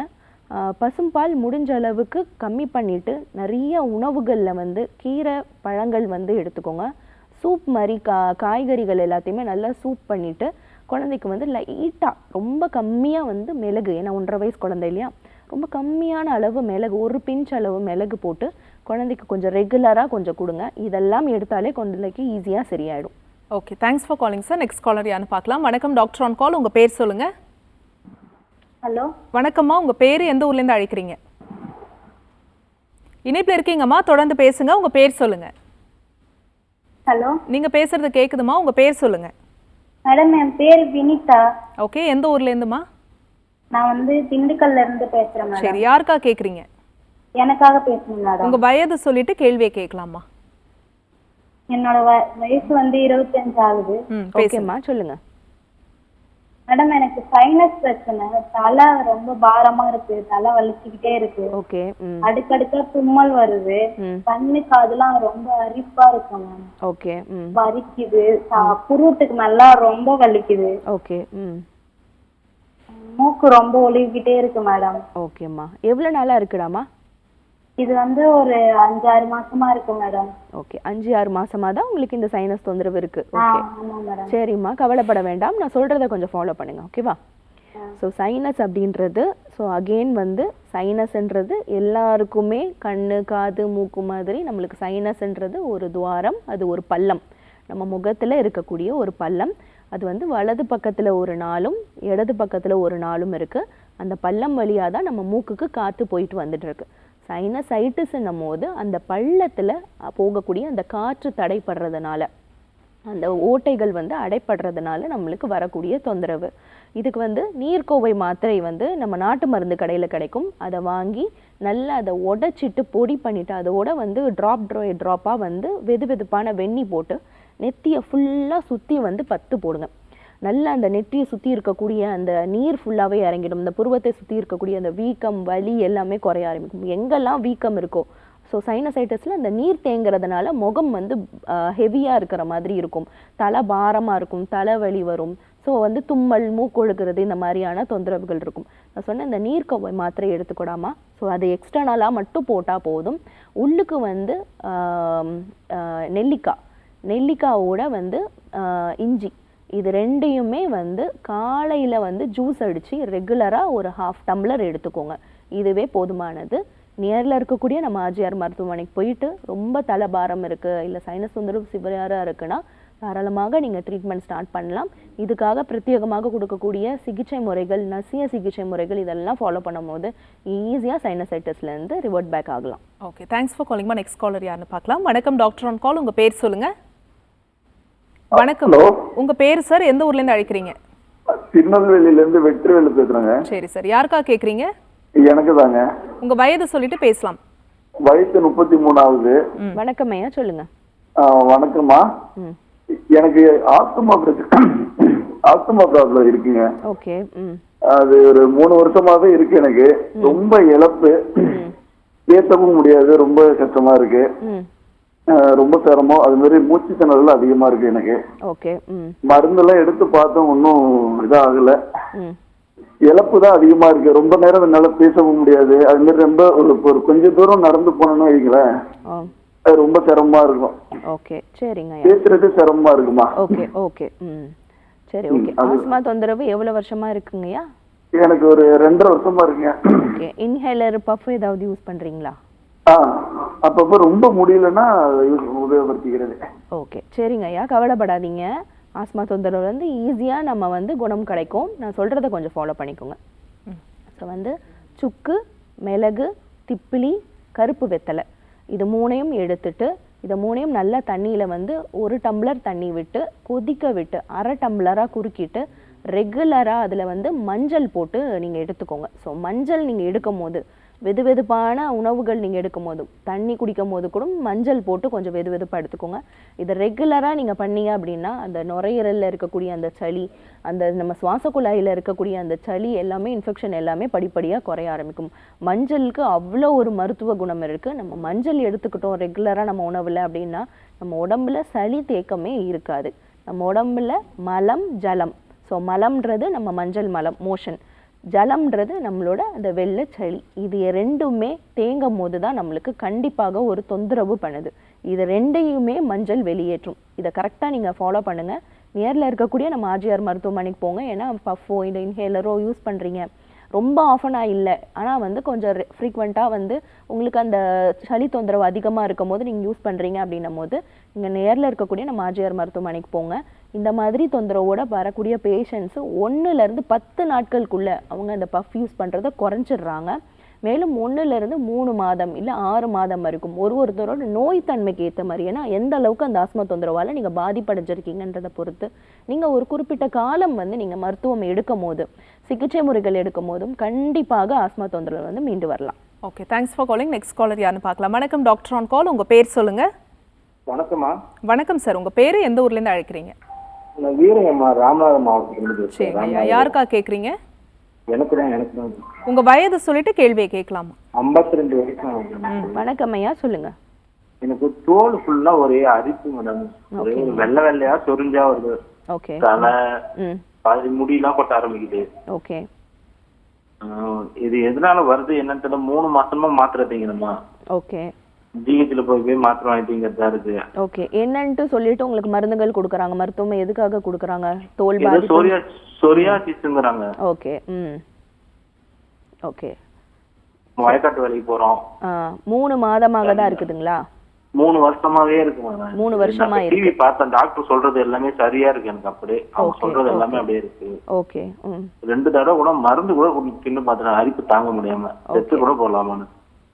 B: பசும்பால் முடிஞ்ச அளவுக்கு கம்மி பண்ணிவிட்டு நிறைய உணவுகளில் வந்து கீரை பழங்கள் வந்து எடுத்துக்கோங்க. சூப் மாதிரி காய்கறிகள் எல்லாத்தையுமே நல்லா சூப் பண்ணிவிட்டு குழந்தைக்கு வந்து லைட்டாக ரொம்ப கம்மியாக வந்து மிளகு, ஏன்னா 1.5 வயசு குழந்தை இல்லையா, ரொம்ப கம்மியான அளவு மிளகு, 1 பிஞ்ச் அளவு மிளகு போட்டு குழந்தைக்கு கொஞ்சம் ரெகுலராக கொஞ்சம் கொடுங்க. இதெல்லாம் எடுத்தாலே குழந்தைக்கு ஈஸியாக சரியாயிடும்.
A: Okay, thanks for calling sir. Next caller யாருன்னு பார்க்கலாம். வணக்கம் டாக்டர் ஆன் கால். உங்கள் பேர் சொல்லுங்க.
E: ஹலோ.
A: வணக்கம்மா, உங்கள் பேர் எந்த ஊர்லேருந்து அழைக்கிறீங்க? இணைப்பில் இருக்கீங்கம்மா, தொடர்ந்து பேசுங்க. உங்கள் பேர் சொல்லுங்க.
E: ஹலோ.
A: நீங்கள் பேசுறது கேட்குதுமா, உங்கள் பேர் சொல்லுங்க.
E: மேடம் என் பேர் வினிதா.
A: ஓகே, எந்த ஊர்ல இருந்துமா?
E: நான் வந்து திண்டுக்கல்ல இருந்து பேசுறேன் மேடம்.
A: சரி, யாருக்கா கேக்குறீங்க?
E: எனக்காக பேசுறேன் மேடம்.
A: உங்க வயது சொல்லிட்டு கேள்வியை கேட்கலாமா?
E: என்னோட வயசு வந்து 25 ஆகுது.
B: ஓகேம்மா, சொல்லுங்க.
E: மேடம் எனக்கு சைனஸ் பிரச்சனை, தலை ரொம்ப பாரமா இருக்கு, தலை வலிச்சுக்கிட்டே இருக்கு.
B: ஓகே.
E: அடுக்கடுக்கா தும்மல் வருது, கண்ணு காதுலாம் ரொம்ப அரிப்பா இருக்கு மேம்.
B: ஓகே.
E: வலிக்குது, புருவத்துக்கு நல்லா ரொம்ப வலிக்குது.
B: ஓகே.
E: மூக்கு ரொம்ப ஒலிக்கிட்டே இருக்கு மேடம்.
B: ஓகேம்மா, எவ்வளவு நாளா இருக்குடாமா?
E: இது வந்து ஒரு 5-6 மாசமா இருக்கு மேடம்.
B: ஓகே, 5-6 மாசமா தான் உங்களுக்கு இந்த சைனஸ் தொந்தரவு இருக்கு. ஓகே,
E: ஆமா மேடம்.
B: சரிம்மா, கவலைப்பட வேண்டாம். நான் சொல்றத கொஞ்சம் ஃபாலோ பண்ணுங்க, ஓகேவா? ஸோ சைனஸ் அப்படின்றது, ஸோ அகெயின் வந்து சைனஸ்ன்றது எல்லாருக்குமே கண்ணு காது மூக்கு மாதிரி நம்மளுக்கு சைனஸ்ன்றது ஒரு துவாரம், அது ஒரு பள்ளம், நம்ம முகத்தில் இருக்கக்கூடிய ஒரு பள்ளம். அது வந்து வலது பக்கத்தில் ஒரு நாளும் இடது பக்கத்தில் ஒரு நாளும் இருக்குது. அந்த பள்ளம் வழியாக தான் நம்ம மூக்குக்கு காற்று போயிட்டு வந்துட்டு இருக்கு. சைனசைட்டிஸ்ன்னும் போது அந்த பள்ளத்தில் போகக்கூடிய அந்த காற்று தடைப்படுறதுனால, அந்த ஓட்டைகள் வந்து அடைப்படுறதுனால நம்மளுக்கு வரக்கூடிய தொந்தரவு. இதுக்கு வந்து நீர்க்கோவை மாத்திரை வந்து நம்ம நாட்டு மருந்து கடையில் கிடைக்கும். அதை வாங்கி நல்லா அதை உடைச்சிட்டு பொடி பண்ணிவிட்டு அதோட வந்து ட்ராப்பாக வந்து வெது வெதுப்பான வெந்நி போட்டு நெத்தியை ஃபுல்லாக சுற்றி வந்து 10 போடுங்க. நல்லா அந்த நெற்றியை சுற்றி இருக்கக்கூடிய அந்த நீர் ஃபுல்லாகவே இறங்கிடும். இந்த புருவத்தை சுற்றி இருக்கக்கூடிய அந்த வீக்கம் வலி எல்லாமே குறைய ஆரம்பிக்கும். எங்கெல்லாம் வீக்கம் இருக்கோ, ஸோ சைனசைட்டிஸில் அந்த நீர் தேங்குறதுனால முகம் வந்து ஹெவியாக இருக்கிற மாதிரி இருக்கும், தலை பாரமாக இருக்கும், தலைவலி வரும். ஸோ வந்து தும்மல் மூக்கொழுகிறது இந்த மாதிரியான தொந்தரவுகள் இருக்கும். நான் சொன்ன இந்த நீர்க்கோவை மாத்திரை எடுத்துக்கூடாமா. ஸோ அது எக்ஸ்டர்னலாக மட்டும் போட்டால் போதும். உள்ளுக்கு வந்து நெல்லிக்காவோட வந்து இஞ்சி, இது ரெண்டையுமே வந்து காலையில் வந்து ஜூஸ் அடித்து ரெகுலராக ஒரு 1/2 டம்ளர் எடுத்துக்கோங்க. இதுவே போதுமானது. நியரில் இருக்கக்கூடிய நம்ம ஆர்ஜிஆர் மருத்துவமனைக்கு போயிட்டு ரொம்ப தலைபாரம் இருக்குது, இல்லை சைனஸ் தொந்தரவு சிவியராக இருக்குன்னா தாராளமாக நீங்கள் ட்ரீட்மெண்ட் ஸ்டார்ட் பண்ணலாம். இதுக்காக பிரத்யேகமாக கொடுக்கக்கூடிய சிகிச்சை முறைகள், நசிய சிகிச்சை முறைகள் இதெல்லாம் ஃபாலோ பண்ணும்போது ஈஸியாக சைனசைட்டிஸ்லேருந்து ரிவர்ட் பேக் ஆகலாம்.
A: ஓகே, தேங்க்ஸ் ஃபார் காலிங்மா. நெக்ஸ்ட் காலர் யாருன்னு பார்க்கலாம். வணக்கம், டாக்டர் ஆன் கால். உங்கள் பேர் சொல்லுங்கள். வணக்கம், உங்க பேர் சார்? எந்த ஊர்ல இருந்து அழைக்கிறீங்க?
G: திருநெல்வேலியில இருந்து வெற்றிவேலு பேசுறேங்க.
A: சரி சார், யாருக்கா கேக்குறீங்க?
G: எனக்கு தாங்க.
A: உங்க வயது சொல்லிட்டு பேசலாம்.
G: வயசு 33 ஆகுது.
B: வணக்கம் ஐயா, சொல்லுங்க.
G: வணக்கம்மா. எனக்கு ஆஸ்துமா ப்ராப்ளம் இருக்குங்க.
B: ஓகே.
G: அது ஒரு 3 வருஷமாவே இருக்கு. எனக்கு ரொம்ப இழப்பு, ஏத்தவும் முடியாது, ரொம்ப கஷ்டமா இருக்கு, ரொம்ப சிரமம். அது மாதிரி மூச்சு திணறல் அதிகமா இருக்கு எனக்கு.
B: ஓகே.
G: மருந்தெல்லாம் எடுத்து பார்த்தோம், ஒன்றும் இதாகல. இழப்பு தான் அதிகமா இருக்கு. ரொம்ப நேரம் என்னால பேசவும் முடியாது. அது மாதிரி ரொம்ப ஒரு கொஞ்சம் தூரம் நடந்து போனோம்னு வைங்களேன், அது ரொம்ப சிரமமா இருக்கும்.
B: ஓகே, சரிங்க.
G: பேசுறது சிரமமா இருக்குமா?
B: Okay okay. சரி, ஓகே. ஆஸ்மா தொந்தரவு எவ்வளவு வருஷமா இருக்குங்கய்யா?
G: எனக்கு ஒரு 2.5 வருஷமா இருக்குங்க.
B: ஓகே. இன்ஹேலர் பஃப் ஏதாவது யூஸ் பண்றீங்களா?
G: அப்பப்போ ரொம்ப முடியலன்னா உபயோகப்படுத்திக்கிறது.
B: ஓகே, சரிங்க ஐயா, கவலைப்படாதீங்க. ஆஸ்மா தொந்தரவு வந்து ஈஸியாக நம்ம வந்து குணம் கிடைக்கும். நான் சொல்கிறத கொஞ்சம் ஃபாலோ பண்ணிக்கோங்க. ஸோ வந்து சுக்கு, மிளகு, திப்பிலி, கருப்பு வெத்தலை, இது 3ஐயும் எடுத்துட்டு இதை 3ஐயும் நல்லா தண்ணியில் வந்து 1 டம்ளர் தண்ணி விட்டு கொதிக்க விட்டு 1/2 டம்ளராக குறுக்கிட்டு ரெகுலராக அதில் வந்து மஞ்சள் போட்டு நீங்கள் எடுத்துக்கோங்க. ஸோ மஞ்சள் நீங்கள் எடுக்கும் போது வெது வெதுப்பான உணவுகள் நீங்கள் எடுக்கும் போது, தண்ணி குடிக்கும் போது கூட மஞ்சள் போட்டு கொஞ்சம் வெது வெதுப்பாக எடுத்துக்கோங்க. இதை ரெகுலராக நீங்கள் பண்ணீங்க அப்படின்னா அந்த நுரையீரலில் இருக்கக்கூடிய அந்த சளி, அந்த நம்ம சுவாச குழாயில் இருக்கக்கூடிய அந்த சளி எல்லாமே, இன்ஃபெக்ஷன் எல்லாமே படிப்படியாக குறைய ஆரம்பிக்கும். மஞ்சளுக்கு அவ்வளோ ஒரு மருத்துவ குணம் இருக்குது. நம்ம மஞ்சள் எடுத்துக்கிட்டோம் ரெகுலராக நம்ம உணவில் அப்படின்னா நம்ம உடம்புல சளி தேக்கமே இருக்காது. நம்ம உடம்புல மலம், ஜலம். ஸோ மலம்ன்றது நம்ம மஞ்சள் மலம், மோஷன். ஜலம்ன்றது நம்மளோட அந்த வெள்ளை சளி. இது ரெண்டுமே தேங்கும் போது தான் நம்மளுக்கு கண்டிப்பாக ஒரு தொந்தரவு பண்ணுது. இது ரெண்டையுமே மஞ்சள் வெளியேற்றும். இதை கரெக்டாக நீங்கள் ஃபாலோ பண்ணுங்கள். நியரில் இருக்கக்கூடிய நம்ம ஆர்ஜிஆர் மருத்துவமனைக்கு போங்க. ஏன்னா பஃபோ இல்லை இன்ஹேலரோ யூஸ் பண்ணுறீங்க, ரொம்ப ஆஃபனாக இல்லை, ஆனால் வந்து கொஞ்சம் ஃப்ரீக்வெண்ட்டாக வந்து உங்களுக்கு அந்த சளி தொந்தரவு அதிகமாக இருக்கும் போது நீங்கள் யூஸ் பண்ணுறீங்க அப்படின்னும் போது நீங்கள் நேரில் இருக்கக்கூடிய நம்ம ஆர்ஜிஆர் மருத்துவமனைக்கு போங்க. இந்த மாதிரி தொந்தரவோட வரக்கூடிய பேஷண்ட்ஸு 1 to 10 நாட்களுக்குள்ளே அவங்க அந்த பஃப் யூஸ் பண்ணுறதை குறைச்சிடுறாங்க. மேலும் 1லிருந்து 3 மாதம் இல்லை 6 மாதம் வரைக்கும் ஒருத்தரோட நோய் தன்மைக்கு ஏற்ற மாதிரி, ஏன்னா எந்த அளவுக்கு அந்த ஆஸ்மா தொந்தரவால் நீங்கள் பாதிப்படைஞ்சிருக்கீங்கன்றதை பொறுத்து நீங்கள் ஒரு குறிப்பிட்ட காலம் வந்து நீங்கள் மருத்துவம் எடுக்கும் போது, சிகிச்சை முறைகள் எடுக்கும் போதும் கண்டிப்பாக ஆஸ்மா தொந்தரவு வந்து மீண்டு வரலாம்.
A: Okay, thanks for calling. Next caller யாருன்னு பார்க்கலாம். வணக்கம் டாக்டர் ஆன் கால், உங்கள் பேர் சொல்லுங்க.
H: வணக்கம்மா.
A: வணக்கம் சார், உங்கள் பேர் எந்த ஊர்லேருந்து அழைக்கிறீங்க?
H: நான் வீரங்கம்மா, ராமநாதபுரம் மாவட்டத்திலிருந்து.
A: சரிங்க, யாருக்கா கேட்குறீங்க?
H: எனக்கு தான்.
A: உங்க வயது சொல்லிட்டு கேள்வியை கேட்கலாமா?
H: 52 வயசு.
B: வணக்கம் ஐயா, சொல்லுங்க.
H: எனக்கு தோல் ஃபுல்லா ஒரே அரிப்பு மேடம். ஒரே வெள்ளை வெள்ளையா சொரிஞ்சா வருது.
B: ஓகே.
H: தலை பாதி முடியெல்லாம் கொட்ட ஆரம்பிக்குது.
B: ஓகே.
H: இது எதனால வருது என்னன்னு தெரியல. 3 மாசமா மாத்திரை எடுத்தீங்கம்மா.
B: ஓகே.
H: ஜிஹெச்ல போய் மாத்திரை வாங்கிட்டீங்கறதா இருக்கு.
B: ஓகே. என்னன்னு சொல்லிட்டு உங்களுக்கு மருந்துகள் கொடுக்குறாங்க. மருத்துவம் எதுக்காக கொடுக்குறாங்க? தோல் பாதிப்பு,
H: சொரியாசிஸ்ங்கறாங்க.
B: ஓகே. ஓகே.
H: வயக்காட்டு வேலைக்கு போறோம்.
B: 3 மாதமாக தான் இருக்குதுங்களா?
H: 3 வருஷமாவே இருக்குங்க.
B: 3 வருஷமா இருக்கு.
H: டிவி பார்த்தேன், டாக்டர் சொல்றது எல்லாமே சரியா இருக்கு. எனக்கு அப்படியே அவங்க சொல்றது எல்லாமே அப்படியே இருக்கு.
B: ஓகே.
H: 2 தடவை கூட மருந்து கூட தின்னு பார்த்தேன், அரிப்பு தாங்க முடியாம செத்து கூட போடலாமான்னு.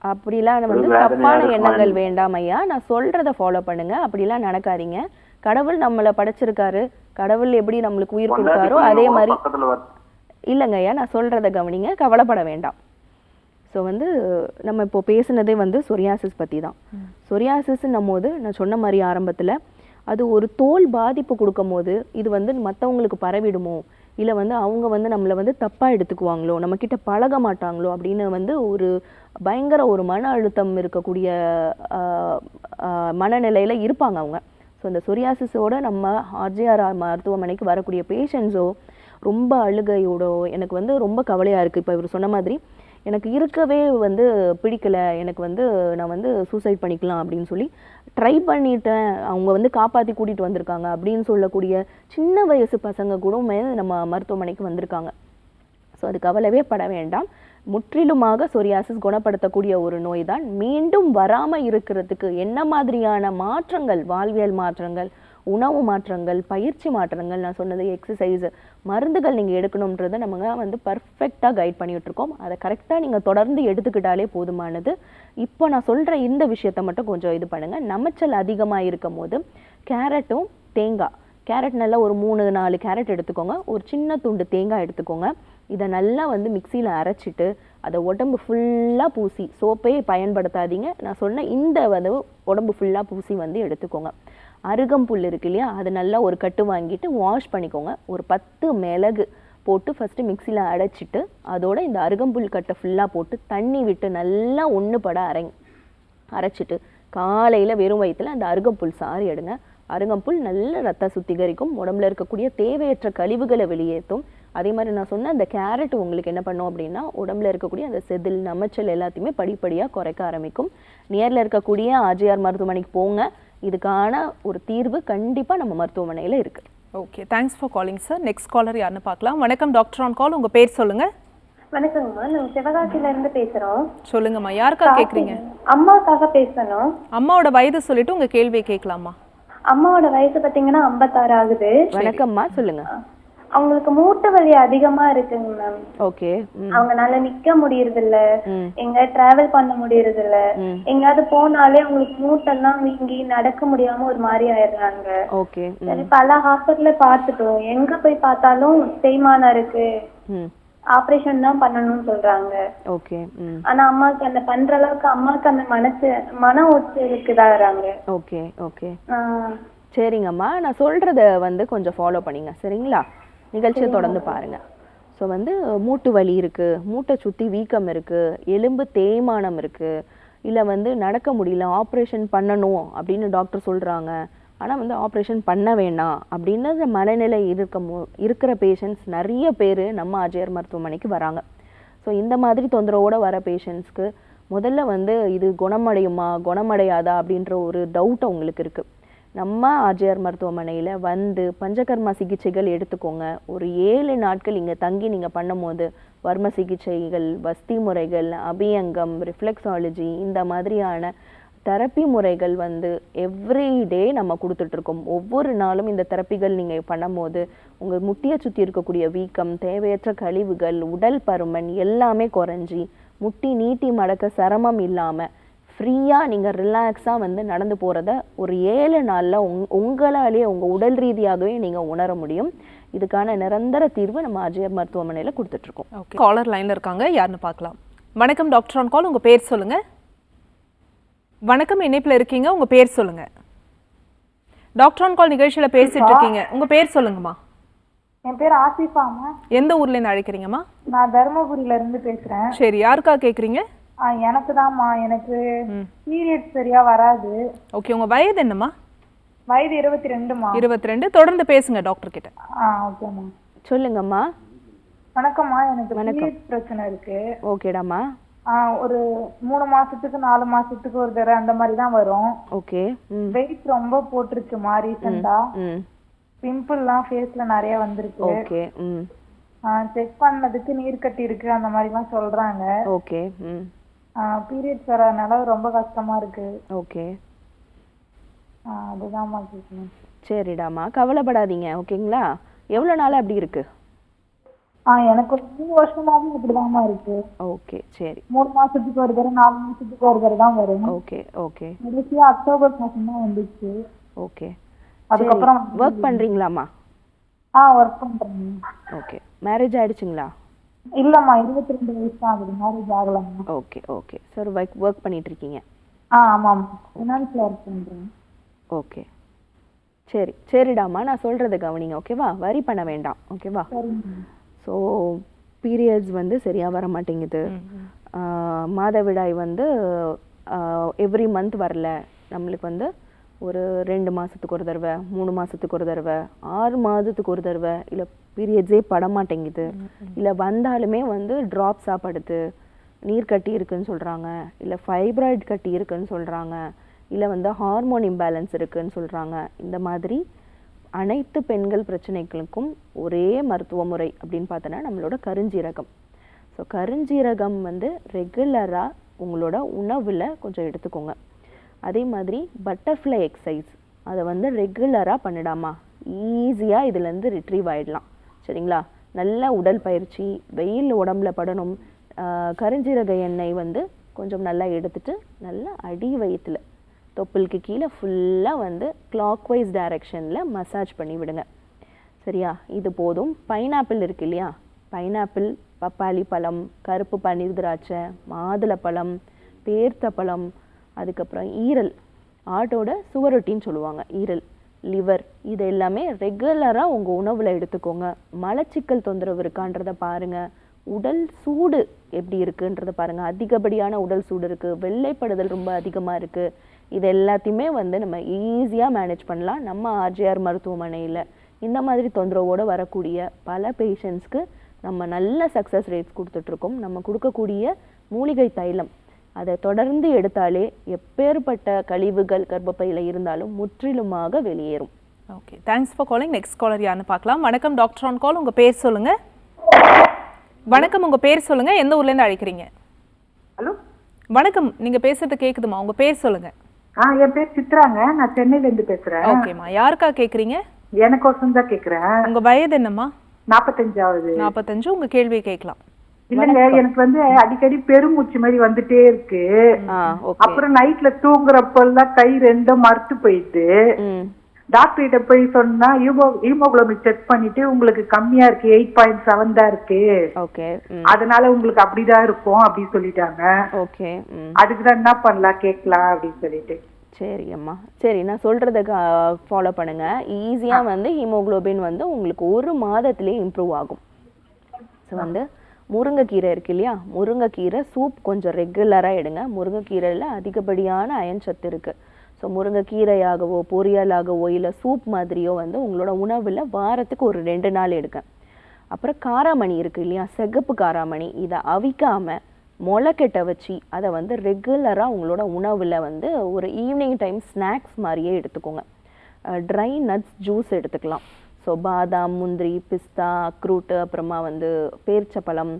B: அப்படிலாம் வந்து தப்பான எண்ணங்கள் வேண்டாம் ஐயா. நான் சொல்றத ஃபாலோ பண்ணுங்க. அப்படிலாம் நடக்காதீங்க. கடவுள் நம்மளை படைச்சிருக்காரு. கடவுள் எப்படி நம்மளுக்கு உயிர் கொடுத்தாரோ அதே மாதிரி இல்லைங்க ஐயா, நான் சொல்றத கவனிங்க, கவலைப்பட வேண்டாம். ஸோ வந்து நம்ம இப்போ பேசுனதே வந்து சொரியாசிஸ் பற்றி தான். சொரியாசிஸ்ன்னும் போது நான் சொன்ன மாதிரி ஆரம்பத்தில் அது ஒரு தோல் பாதிப்பு கொடுக்கும் போது இது வந்து மற்றவங்களுக்கு பரவிடுமோ, இல்லை வந்து அவங்க வந்து நம்மளை வந்து தப்பாக எடுத்துக்குவாங்களோ, நம்மக்கிட்ட பழக மாட்டாங்களோ அப்படின்னு வந்து ஒரு பயங்கர ஒரு மன அழுத்தம் இருக்கக்கூடிய மனநிலையில் இருப்பாங்க அவங்க. ஸோ இந்த சொரியாசிஸோட நம்ம ஆர்ஜிஆர் மருத்துவமனைக்கு வரக்கூடிய பேஷண்ட்ஸோ ரொம்ப அழுகையோடோ எனக்கு வந்து ரொம்ப கவலையாக இருக்குது. இப்போ இவர் சொன்ன மாதிரி எனக்கு இருக்கவே வந்து பிடிக்கலை, எனக்கு வந்து நான் வந்து சூசைட் பண்ணிக்கலாம் அப்படின்னு சொல்லி ட்ரை பண்ணிட்டேன், அவங்க வந்து காப்பாற்றி கூட்டிகிட்டு வந்திருக்காங்க அப்படின்னு சொல்லக்கூடிய சின்ன வயசு பசங்க கூட நம்ம மருத்துவமனைக்கு வந்திருக்காங்க. ஸோ அது கவலையே பட வேண்டாம். முற்றிலுமாக சொரியாசிஸ் குணப்படுத்தக்கூடிய ஒரு நோய் தான். மீண்டும் வராமல் இருக்கிறதுக்கு என்ன மாதிரியான மாற்றங்கள், வாழ்வியல் மாற்றங்கள், உணவு மாற்றங்கள், பயிற்சி மாற்றங்கள், நான் சொன்னது எக்ஸசைஸ், மருந்துகள் நீங்கள் எடுக்கணுன்றதை நம்ம வந்து பர்ஃபெக்டாக கைட் பண்ணிகிட்ருக்கோம். அதை கரெக்டாக நீங்கள் தொடர்ந்து எடுத்துக்கிட்டாலே போதுமானது. இப்போ நான் சொல்கிற இந்த விஷயத்த மட்டும் கொஞ்சம் இது பண்ணுங்கள். நமைச்சல் அதிகமாக இருக்கும் போது கேரட்டும் தேங்காய், கேரட் நல்லா ஒரு 3-4 கேரட் எடுத்துக்கோங்க, ஒரு சின்ன துண்டு தேங்காய் எடுத்துக்கோங்க. இதை நல்லா வந்து மிக்சியில் அரைச்சிட்டு அதை உடம்பு ஃபுல்லாக பூசி, சோப்பே பயன்படுத்தாதீங்க, நான் சொன்ன இந்த வந்து உடம்பு ஃபுல்லாக பூசி வந்து எடுத்துக்கோங்க. அருகம்புல் இருக்கு இல்லையா, அது நல்லா ஒரு கட்டு வாங்கிட்டு வாஷ் பண்ணிக்கோங்க. ஒரு 10 மிளகு போட்டு ஃபஸ்ட்டு மிக்சியில் அடைச்சிட்டு அதோட இந்த அருகம்புல் கட்டை ஃபுல்லாக போட்டு தண்ணி விட்டு நல்லா ஒன்றுபட அரைச்சிட்டு காலையில் வெறும் வயிற்றில் அந்த அருகம்புல் சாறு எடுங்க. அருகம்புல் நல்ல ரத்த சுத்திகரிக்கும், உடம்புல இருக்கக்கூடிய தேவையற்ற கழிவுகளை வெளியேற்றும். அதே மாதிரி நான் சொன்ன அந்த கேரட் உங்களுக்கு என்ன பண்ணும் அப்படின்னா உடம்புல இருக்கக்கூடிய அந்த செதில், நமைச்சல் எல்லாத்தையுமே படிப்படியாக குறைக்க ஆரம்பிக்கும். நியரில் இருக்கக்கூடிய ஆர்ஜிஆர் மருத்துவமனைக்கு போங்க, இதுக்கான ஒரு தீர்வு கண்டிப்பாக நம்ம மருத்துவமனையில் இருக்குது.
A: Okay, thanks for calling sir. Next caller யாருன்னு பார்க்கலாம். வணக்கம் டாக்டர் ஆன் கால், உங்கள் பேர் சொல்லுங்கள்.
D: வணக்கங்கம்மா, நாங்கள் சிவகாசியில இருந்து பேசுகிறோம்.
A: சொல்லுங்கம்மா, யாருக்கா கேட்குறீங்க?
D: அம்மாக்காக பேசணும்.
A: அம்மாவோட வயது சொல்லிட்டு உங்கள் கேள்வியை கேட்கலாமா?
D: அம்மாவோட வயசு பார்த்தீங்கன்னா 56 ஆகுது.
B: வணக்கம்மா, சொல்லுங்க.
D: அவங்களுக்கு மூட்டு வலி அதிகமா இருக்குங்க மேம்.
B: ஓகே.
D: அவங்கனால நிக்க முடியறது இல்ல, எங்க டிராவல் பண்ண முடியறது இல்ல, எங்கயாவது போனாலே அவங்களுக்கு மூட்டெல்லாம் வீங்கி நடக்க முடியாம ஒரு மாதிரி ஆயிடுறாங்க.
B: ஓகே.
D: சரி, பல ஹாஸ்பிட்டல்ல பார்த்துட்டோம், எங்க போய் பார்த்தாலும் தேய்மானம் இருக்கு, ஆபரேஷன் தான் பண்ணணும்னு சொல்றாங்க.
B: ஓகே.
D: ஆனா அம்மாக்கு அந்த பண்ற அளவுக்கு அம்மாக்கு அந்த மன உளைச்சலுக்கு இதாகிறாங்க.
B: ஓகே. ஓகே, சரிங்கம்மா, நான் சொல்றத வந்து கொஞ்சம் ஃபாலோ பண்ணிங்க, சரிங்களா? நிகழ்ச்சியை தொடர்ந்து பாருங்க. ஸோ வந்து மூட்டு வலி இருக்குது, மூட்டை சுற்றி வீக்கம் இருக்குது, எலும்பு தேய்மானம் இருக்குது, இல்லை வந்து நடக்க முடியல, ஆப்ரேஷன் பண்ணணும் அப்படின்னு டாக்டர் சொல்கிறாங்க, ஆனால் வந்து ஆப்ரேஷன் பண்ண வேண்டாம் அப்படின்னு மனநிலை இருக்கிற பேஷண்ட்ஸ் நிறைய பேர் நம்ம ஆர்ஜிஆர் மருத்துவமனைக்கு வராங்க. ஸோ இந்த மாதிரி தொந்தரவோடு வர பேஷண்ட்ஸ்க்கு முதல்ல வந்து இது குணமடையுமா குணமடையாதா அப்படின்ற ஒரு டவுட் அவங்களுக்கு இருக்குது. நம்ம ஆர்ஜிஆர் மருத்துவமனையில் வந்து பஞ்சகர்மா சிகிச்சைகள் எடுத்துக்கோங்க. ஒரு 7 நாட்கள் இங்கே தங்கி நீங்கள் பண்ணும் போது வர்ம சிகிச்சைகள், வஸ்தி முறைகள், அபியங்கம், ரிஃப்ளெக்ஸாலஜி, இந்த மாதிரியான தெரப்பி முறைகள் வந்து எவ்ரிடே நம்ம கொடுத்துட்ருக்கோம். ஒவ்வொரு நாளும் இந்த தெரப்பிகள் நீங்கள் பண்ணும்போது உங்கள் முட்டியை சுற்றி இருக்கக்கூடிய வீக்கம், தேவையற்ற கழிவுகள், உடல் பருமன் எல்லாமே குறைஞ்சி முட்டி நீட்டி மடக்க சிரமம் இல்லாமல் ஃப்ரீயாக நீங்கள் ரிலாக்ஸாக வந்து நடந்து போகிறத ஒரு 7 நாளில் உங்களாலேயே உங்கள் உடல் ரீதியாகவே நீங்கள் உணர முடியும். இதுக்கான நிரந்தர தீர்வு நம்ம அஜயர் மருத்துவமனையில் கொடுத்துட்ருக்கோம்.
A: ஓகே, காலர் லைனில் இருக்காங்க, யாருன்னு பார்க்கலாம். வணக்கம் டாக்டர் ஆன் கால், உங்கள் பேர் சொல்லுங்கள். வணக்கம், இணைப்பில் இருக்கீங்க, உங்கள் பேர் சொல்லுங்கள். டாக்டர் ஆன் கால் நிகழ்ச்சியில் பேசிட்டு இருக்கீங்க, உங்கள் பேர் சொல்லுங்கம்மா.
C: என் பேர் ஆசிஃபாமா.
A: எந்த ஊர்லேருந்து அழைக்கிறீங்கம்மா?
C: நான் தருமபுரியில இருந்து பேசுறேன்.
A: சரி, யாருக்கா கேட்குறீங்க?
C: எனக்கு தான்மா, எனக்கு பீரியட் சரியா வராது.
A: ஓகே, உங்கள் வயது என்னம்மா?
C: வயது 22மா.
A: 22. தொடர்ந்து பேசுங்க டாக்டர் கிட்ட.
C: ஓகேம்மா.
B: சொல்லுங்கம்மா.
C: வணக்கம்மா, எனக்கு பீரியட் பிரச்சனை இருக்கு.
B: ஓகேடாம்மா.
C: ஒரு 3 மாசத்துக்கு 4 மாசத்துக்கு ஒரு தடவை அந்த மாதிரி தான் வரும்.
B: ஓகே.
C: வெயிட் ரொம்ப போட்டுருச்சுமா ரீசெண்டா. பிம்பிள்லாம் ஃபேஸ்ல நிறைய வந்திருக்கு.
B: ஓகே.
C: செக் பண்ணதுக்கு நீர் கட்டி இருக்கு அந்த மாதிரிலாம் சொல்றாங்க.
B: ஓகே.
C: பீரியட்ஸ் வரனால ரொம்ப கஷ்டமா இருக்கு.
B: ஓகே.
C: அதுதான்மா கேட்கணும்.
B: சரிடாம்மா, கவலைப்படாதீங்க. ஓகேங்களா? எவ்வளோ நாள் அப்படி இருக்கு?
C: எனக்கு ஒரு 3 வருஷமாவும் இப்படிதாம்மா இருக்கு.
B: ஓகே, சரி.
C: 3 மாசத்துக்கு ஒரு தடவை 4 மாசத்துக்கு ஒரு தடவை தான் வரும்.
B: ஓகே. ஓகே.
C: கடைசியா அக்டோபர் மாசம் தான் வந்துச்சு.
B: ஓகே.
C: அதுக்கப்புறம்
B: ஒர்க் பண்றீங்களாம்மா?
C: ஒர்க் பண்றேன்.
B: ஓகே. மேரேஜ் ஆயிடுச்சுங்களா?
C: இல்லம்மா, 22 வயசு தான் ஆகுது, மேரேஜ் ஆகலம்மா.
B: ஓகே. ஓகே. சார் ஒர்க் பண்ணிட்டு இருக்கீங்க?
C: ஆமாம், ஃபினான்ஸ்ல ஒர்க் பண்றேன்.
B: ஓகே. சரிடாம்மா, நான் சொல்றதை கவனிங்க. ஓகேவா? வரி பண்ண வேண்டாம். ஓகேவா? ஸோ பீரியட்ஸ் வந்து சரியாக வர மாட்டேங்குது. மாதவிடாய் வந்து எவ்ரி மந்த் வரல. நம்மளுக்கு வந்து ஒரு 2 மாதத்துக்கு ஒரு தடவை, 3 மாதத்துக்கு ஒரு தடவை, 6 மாதத்துக்கு ஒரு தடவை, இல்லை பீரியட்ஸே பட மாட்டேங்குது, இல்லை வந்தாலுமே வந்து ட்ராப்ஸாக படுது, நீர் கட்டி இருக்குன்னு சொல்கிறாங்க, இல்லை ஃபைப்ராய்டு கட்டி இருக்குன்னு சொல்கிறாங்க, இல்லை வந்து ஹார்மோன் இம்பேலன்ஸ் இருக்குன்னு சொல்கிறாங்க. இந்த மாதிரி அனைத்து பெண்கள் பிரச்சனைகளுக்கும் ஒரே மருத்துவ முறை அப்படின்னு பார்த்தோன்னா நம்மளோட கருஞ்சீரகம். ஸோ கருஞ்சீரகம் வந்து ரெகுலராக உங்களோட உணவில் கொஞ்சம் எடுத்துக்கோங்க. அதே மாதிரி பட்டர்ஃப்ளை எக்ஸசைஸ் அதை வந்து ரெகுலராக பண்ணிடாமா ஈஸியாக இதுலேருந்து ரிட்ரீவ் ஆகிடலாம். சரிங்களா? நல்ல உடல் பயிற்சி, வெயில் உடம்புல படணும். கருஞ்சீரக எண்ணெய் வந்து கொஞ்சம் நல்லா எடுத்துட்டு நல்லா அடி வயிற்றுல தொப்புளுக்கு கீழே ஃபுல்லாக வந்து கிளாக் வைஸ் டைரக்ஷனில் மசாஜ் பண்ணி விடுங்க. சரியா? இது போதும். பைனாப்பிள் இருக்கு இல்லையா? பைனாப்பிள், பப்பாளி பழம், கருப்பு பன்னீர் திராட்சை, மாதுளப்பழம், பேர்த்தப்பழம், அதுக்கப்புறம் ஈரல், ஆட்டோட சுவரொட்டின்னு சொல்லுவாங்க, ஈரல், லிவர், இது எல்லாமே ரெகுலராக உங்கள் உணவில் எடுத்துக்கோங்க. மலச்சிக்கல் தொந்தரவு இருக்கான்றதை பாருங்கள். உடல் சூடு எப்படி இருக்குன்றதை பாருங்கள். அதிகப்படியான உடல் சூடு இருக்குது, வெள்ளைப்படுதல் ரொம்ப அதிகமாக இருக்குது. இது எல்லாத்தையுமே வந்து நம்ம ஈஸியாக மேனேஜ் பண்ணலாம் நம்ம ஆர்ஜிஆர் மருத்துவமனையில். இந்த மாதிரி தொந்தரவோடு வரக்கூடிய பல பேஷண்ட்ஸ்க்கு நம்ம நல்ல சக்ஸஸ் ரேட்ஸ் கொடுத்துட்ருக்கோம். நம்ம கொடுக்கக்கூடிய மூலிகை தைலம் அதை தொடர்ந்து எடுத்தாலே எப்பேற்பட்ட கழிவுகள் கர்ப்பப்பையில் இருந்தாலும் முற்றிலுமாக வெளியேறும்.
A: Okay, thanks for calling. Next caller யாருன்னு பார்க்கலாம். வணக்கம் டாக்டர் ஆன் கால், உங்கள் பேர் சொல்லுங்கள். வணக்கம், உங்கள் பேர் சொல்லுங்கள், எந்த ஊர்லேருந்து அழைக்கிறீங்க?
I: ஹலோ
A: வணக்கம், நீங்கள் பேசுறது கேட்குதுமா, உங்கள் பேர் சொல்லுங்கள்.
I: என் பேர் சித்ராங்க, நான் சென்னையில இருந்து பேசுறேன்.
A: ஓகேம்மா, யாருக்கா கேட்குறீங்க?
I: எனக்கோசம் தான் கேட்குறேன்.
A: உங்க வயது என்னம்மா?
I: 45.
A: 45. உங்க கேள்வியை கேட்கலாம்.
I: இல்லங்க, எனக்கு வந்து அடிக்கடி பெருமூச்சு மாதிரி வந்துட்டே இருக்கு. அப்புறம் நைட்ல தூங்குறப்பெல்லாம் கை ரெண்டும் மறுத்து போயிட்டு டாக்டர் கிட்ட போய் சொன்னா ஹீமோகுளோபின் செக் பண்ணிட்டு உங்களுக்கு கம்மியா இருக்கு, 8.7 தான் இருக்கு, அதனால உங்களுக்கு அப்படிதான் இருக்கும் அப்படின்னு சொல்லிட்டாங்க. அதுக்குதான் என்ன பண்ணலாம் கேட்கலாம் அப்படின்னு சொல்லிட்டு.
B: சரி அம்மா, சரி, நான் சொல்றத ஃபாலோ பண்ணுங்க. ஈஸியா வந்து ஹீமோகுளோபின் வந்து உங்களுக்கு 1 மாதத்திலே இம்ப்ரூவ் ஆகும். ஸோ வந்து முருங்கைக்கீரை இருக்கு இல்லையா? முருங்கைக்கீரை சூப் கொஞ்சம் ரெகுலராக எடுங்க. முருங்கைக்கீரையில் அதிகப்படியான அயன் சத்து இருக்குது. ஸோ முருங்கைக்கீரையாகவோ பொரியலாகவோ இல்லை சூப் மாதிரியோ வந்து உங்களோட உணவில் வாரத்துக்கு ஒரு 2 நாள் எடுங்க. அப்புறம் காராமணி இருக்குது இல்லையா? சிகப்பு காராமணி, இதை அவிக்காமல் முளைக்கெட்ட வச்சு அதை வந்து ரெகுலராக உங்களோட உணவில் வந்து ஒரு ஈவினிங் டைம் ஸ்நாக்ஸ் மாதிரியே எடுத்துக்கோங்க. ட்ரை நட்ஸ் ஜூஸ் எடுத்துக்கலாம். ஸோ பாதாம், முந்திரி, பிஸ்தா, அக்ரூட்டு, அப்புறமா வந்து பேரிச்சப்பழம்,